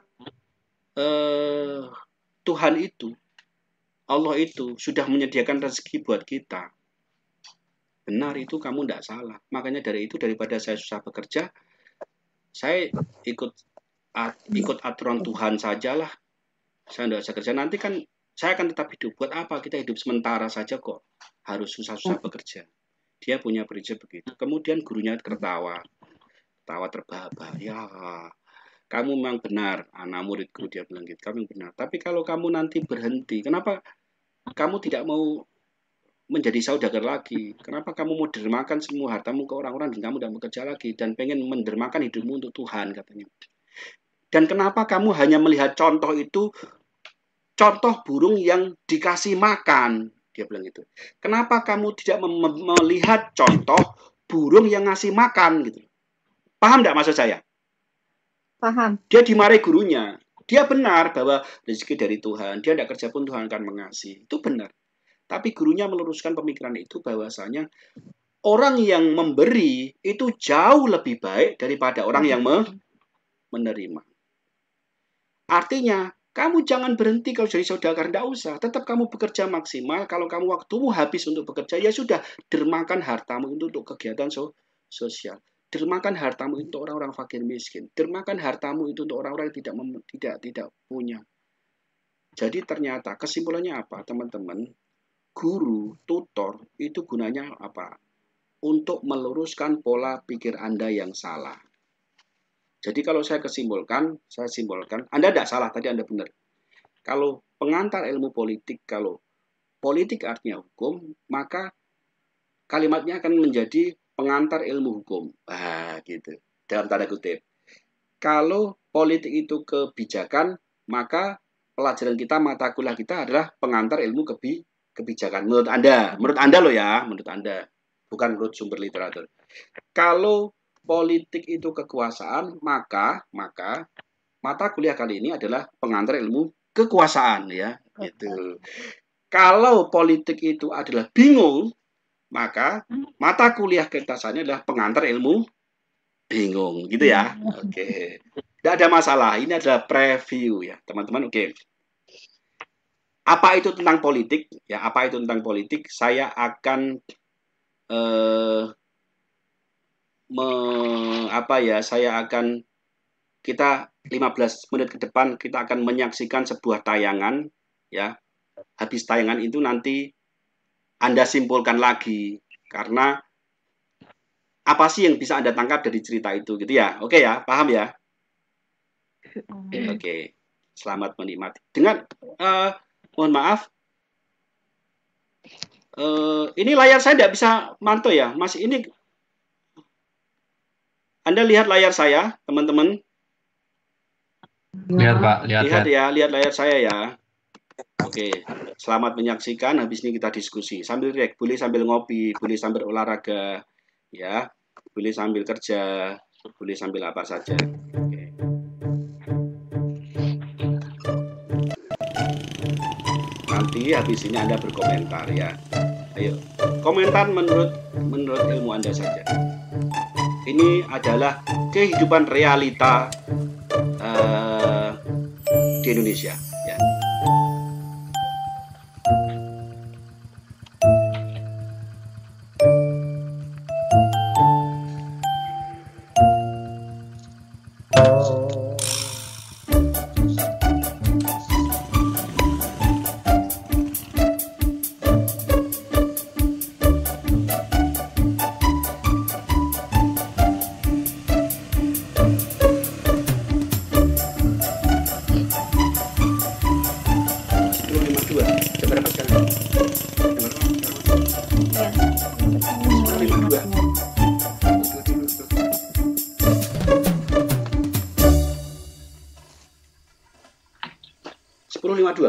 Tuhan itu, Allah itu sudah menyediakan rezeki buat kita. Benar itu, kamu tidak salah. Makanya dari itu, daripada saya susah bekerja, saya ikut aturan Tuhan sajalah. Saya tidak usah kerja. Nanti kan saya akan tetap hidup. Buat apa kita hidup sementara saja kok harus susah-susah bekerja? Dia punya prinsip begitu. Kemudian gurunya tawa terbahak-bahak. Ya, kamu memang benar, anak muridku, dia bilang gitu. Kamu benar. Tapi kalau kamu nanti berhenti, kenapa kamu tidak mau menjadi saudagar lagi? Kenapa kamu mau dermakan semua hartamu ke orang-orang dan kamu tidak bekerja lagi dan pengen mendermakan hidupmu untuk Tuhan, katanya. Dan kenapa kamu hanya melihat contoh itu, contoh burung yang dikasih makan? Dia bilang gitu. Kenapa kamu tidak melihat contoh burung yang ngasih makan gitu? Paham tidak maksud saya? Paham. Dia dimarahi gurunya. Dia benar bahwa rezeki dari Tuhan. Dia tidak kerja pun Tuhan akan mengasihi. Itu benar. Tapi gurunya meluruskan pemikiran itu bahwasanya orang yang memberi itu jauh lebih baik daripada orang yang menerima. Artinya, kamu jangan berhenti kalau jadi saudagar, tidak usah. Tetap kamu bekerja maksimal. Kalau kamu waktumu habis untuk bekerja, ya sudah, dermakan hartamu untuk kegiatan sosial. Dermakan hartamu untuk orang-orang fakir miskin. Dermakan hartamu itu untuk orang-orang yang tidak punya. Jadi ternyata kesimpulannya apa, teman-teman? Guru, tutor itu gunanya apa? Untuk meluruskan pola pikir Anda yang salah. Jadi kalau saya simpulkan, Anda tidak salah, tadi Anda benar. Kalau pengantar ilmu politik, kalau politik artinya hukum, maka kalimatnya akan menjadi pengantar ilmu hukum. Gitu. Dalam tanda kutip. Kalau politik itu kebijakan, maka pelajaran kita, mata kuliah kita adalah pengantar ilmu kebijakan. Menurut Anda loh ya, menurut Anda. Bukan menurut sumber literatur. Kalau politik itu kekuasaan, maka mata kuliah kali ini adalah pengantar ilmu kekuasaan ya. Gitu. Kalau politik itu adalah bingung, maka mata kuliah kentasannya adalah pengantar ilmu bingung, gitu ya. Oke. Tidak ada masalah. Ini adalah preview ya, teman-teman. Oke. Apa itu tentang politik? Ya, apa itu tentang politik? Saya akan kita 15 menit ke depan kita akan menyaksikan sebuah tayangan ya. Habis tayangan itu nanti Anda simpulkan lagi karena apa sih yang bisa Anda tangkap dari cerita itu gitu ya. Oke ya, paham ya? Oke. Selamat menikmati. Dengan mohon maaf ini layar saya tidak bisa mantau ya. Mas, ini Anda lihat layar saya, teman-teman? Lihat, Pak. Lihat ya, lihat layar saya ya. Oke, selamat menyaksikan. Habis ini kita diskusi. Sambil relax, boleh sambil ngopi, boleh sambil olahraga, ya, boleh sambil kerja, boleh sambil apa saja. Oke. Nanti habis ini Anda berkomentar ya. Ayo, komentar menurut ilmu Anda saja. Ini adalah kehidupan realita di Indonesia. Ya.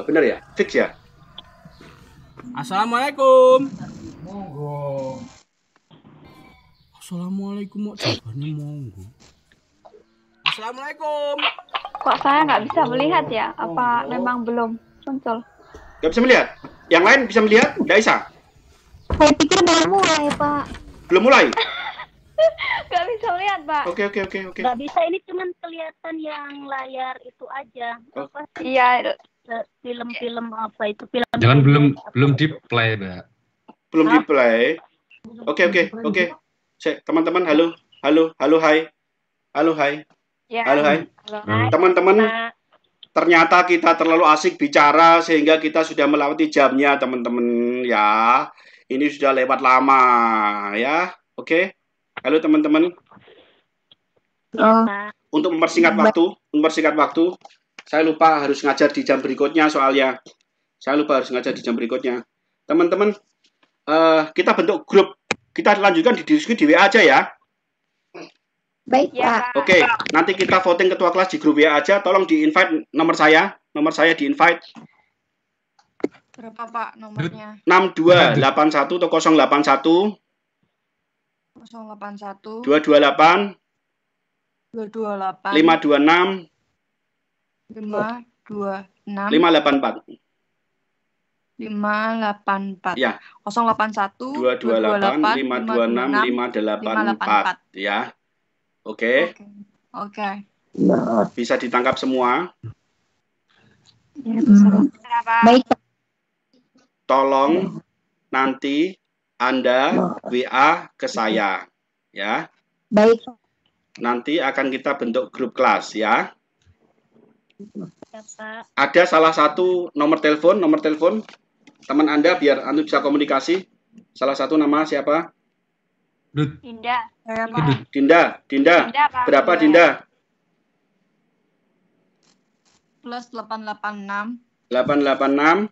Benar ya? Fix ya? Assalamualaikum. Monggo. Assalamualaikum, Mak. Jawabannya monggo. Assalamualaikum. Kok saya nggak bisa melihat ya? Apa memang belum muncul? Nggak bisa melihat? Yang lain bisa melihat? Nggak bisa? Saya pikir belum mulai, Pak. Belum mulai? Nggak bisa melihat, Pak. Oke. Nggak bisa, ini cuma kelihatan yang layar itu aja. Apa sih? Iya. Film-film apa itu? Film. Jangan belum di play, Mbak. Belum di play. Oke. Teman-teman, halo, hai. Halo, hai. Ya. Halo, hai. Teman-teman, ternyata kita terlalu asik bicara sehingga kita sudah melewati jamnya, teman-teman ya. Ini sudah lewat lama ya. Oke. Halo teman-teman. Untuk mempersingkat waktu, saya lupa harus ngajar di jam berikutnya soalnya. Teman-teman, kita bentuk grup. Kita lanjutkan di diskusi di WA aja ya. Baik, Pak. Oke, nanti kita voting ketua kelas di grup WA aja. Tolong di-invite nomor saya di-invite. Berapa, Pak, nomornya? 6281 atau 081 081 228 526 584 ya. 081 228 526 584 ya. Oke. Bisa ditangkap semua? Ya, baik. Tolong nanti Anda WA ke saya ya. Baik. Nanti akan kita bentuk grup kelas ya. Ada salah satu nomor telepon teman Anda biar Anda bisa komunikasi. Salah satu nama siapa? Dinda. Dinda. Berapa Dinda? Plus 886. 886.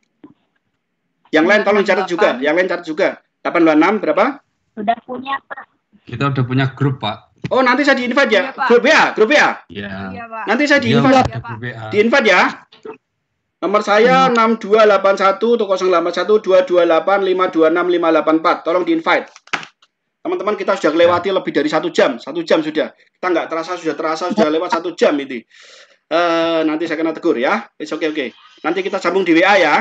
Yang lain tolong catat juga. 886 berapa? Sudah punya, Pak. Kita udah punya grup, Pak. Oh, nanti saya di-invite ya. Grup WA. Iya. Nanti saya di-invite. Di-invite ya. Nomor saya 6281 atau 081 228 526 584. Tolong di-invite. Teman-teman, kita sudah lewati lebih dari 1 jam. 1 jam sudah. Kita nggak terasa sudah lewat 1 jam ini. Nanti saya kena tegur ya. Oke. Nanti kita sambung di WA ya.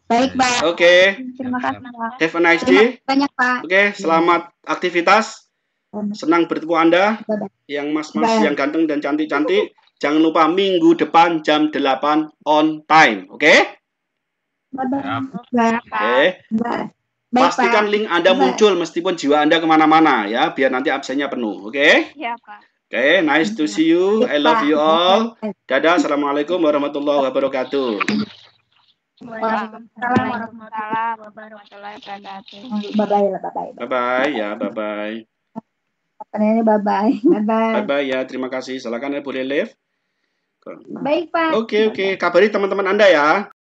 Baik, Pak. Oke. Terima kasih, Pak. Have a nice Terima day. kasih banyak, Pak. Oke, selamat aktivitas. Senang bertemu Anda. Yang mas-mas Bye. yang ganteng dan cantik-cantik. Jangan lupa minggu depan jam 8 on time. Oke? Bye-bye. Oke. Bye. Pastikan link Anda muncul meskipun jiwa Anda kemana-mana ya. Biar nanti absennya penuh. Oke? Iya, Pak. Oke, nice to see you. I love you all. Dadah. Assalamualaikum warahmatullahi wabarakatuh. Waalaikumsalam warahmatullahi wabarakatuh. Bye-bye. Bye-bye ya, bye-bye. Bye-bye. Bye-bye. Bye-bye ya, terima kasih. Silakan ya, boleh live. Baik, Pak. Oke, kabari teman-teman Anda ya.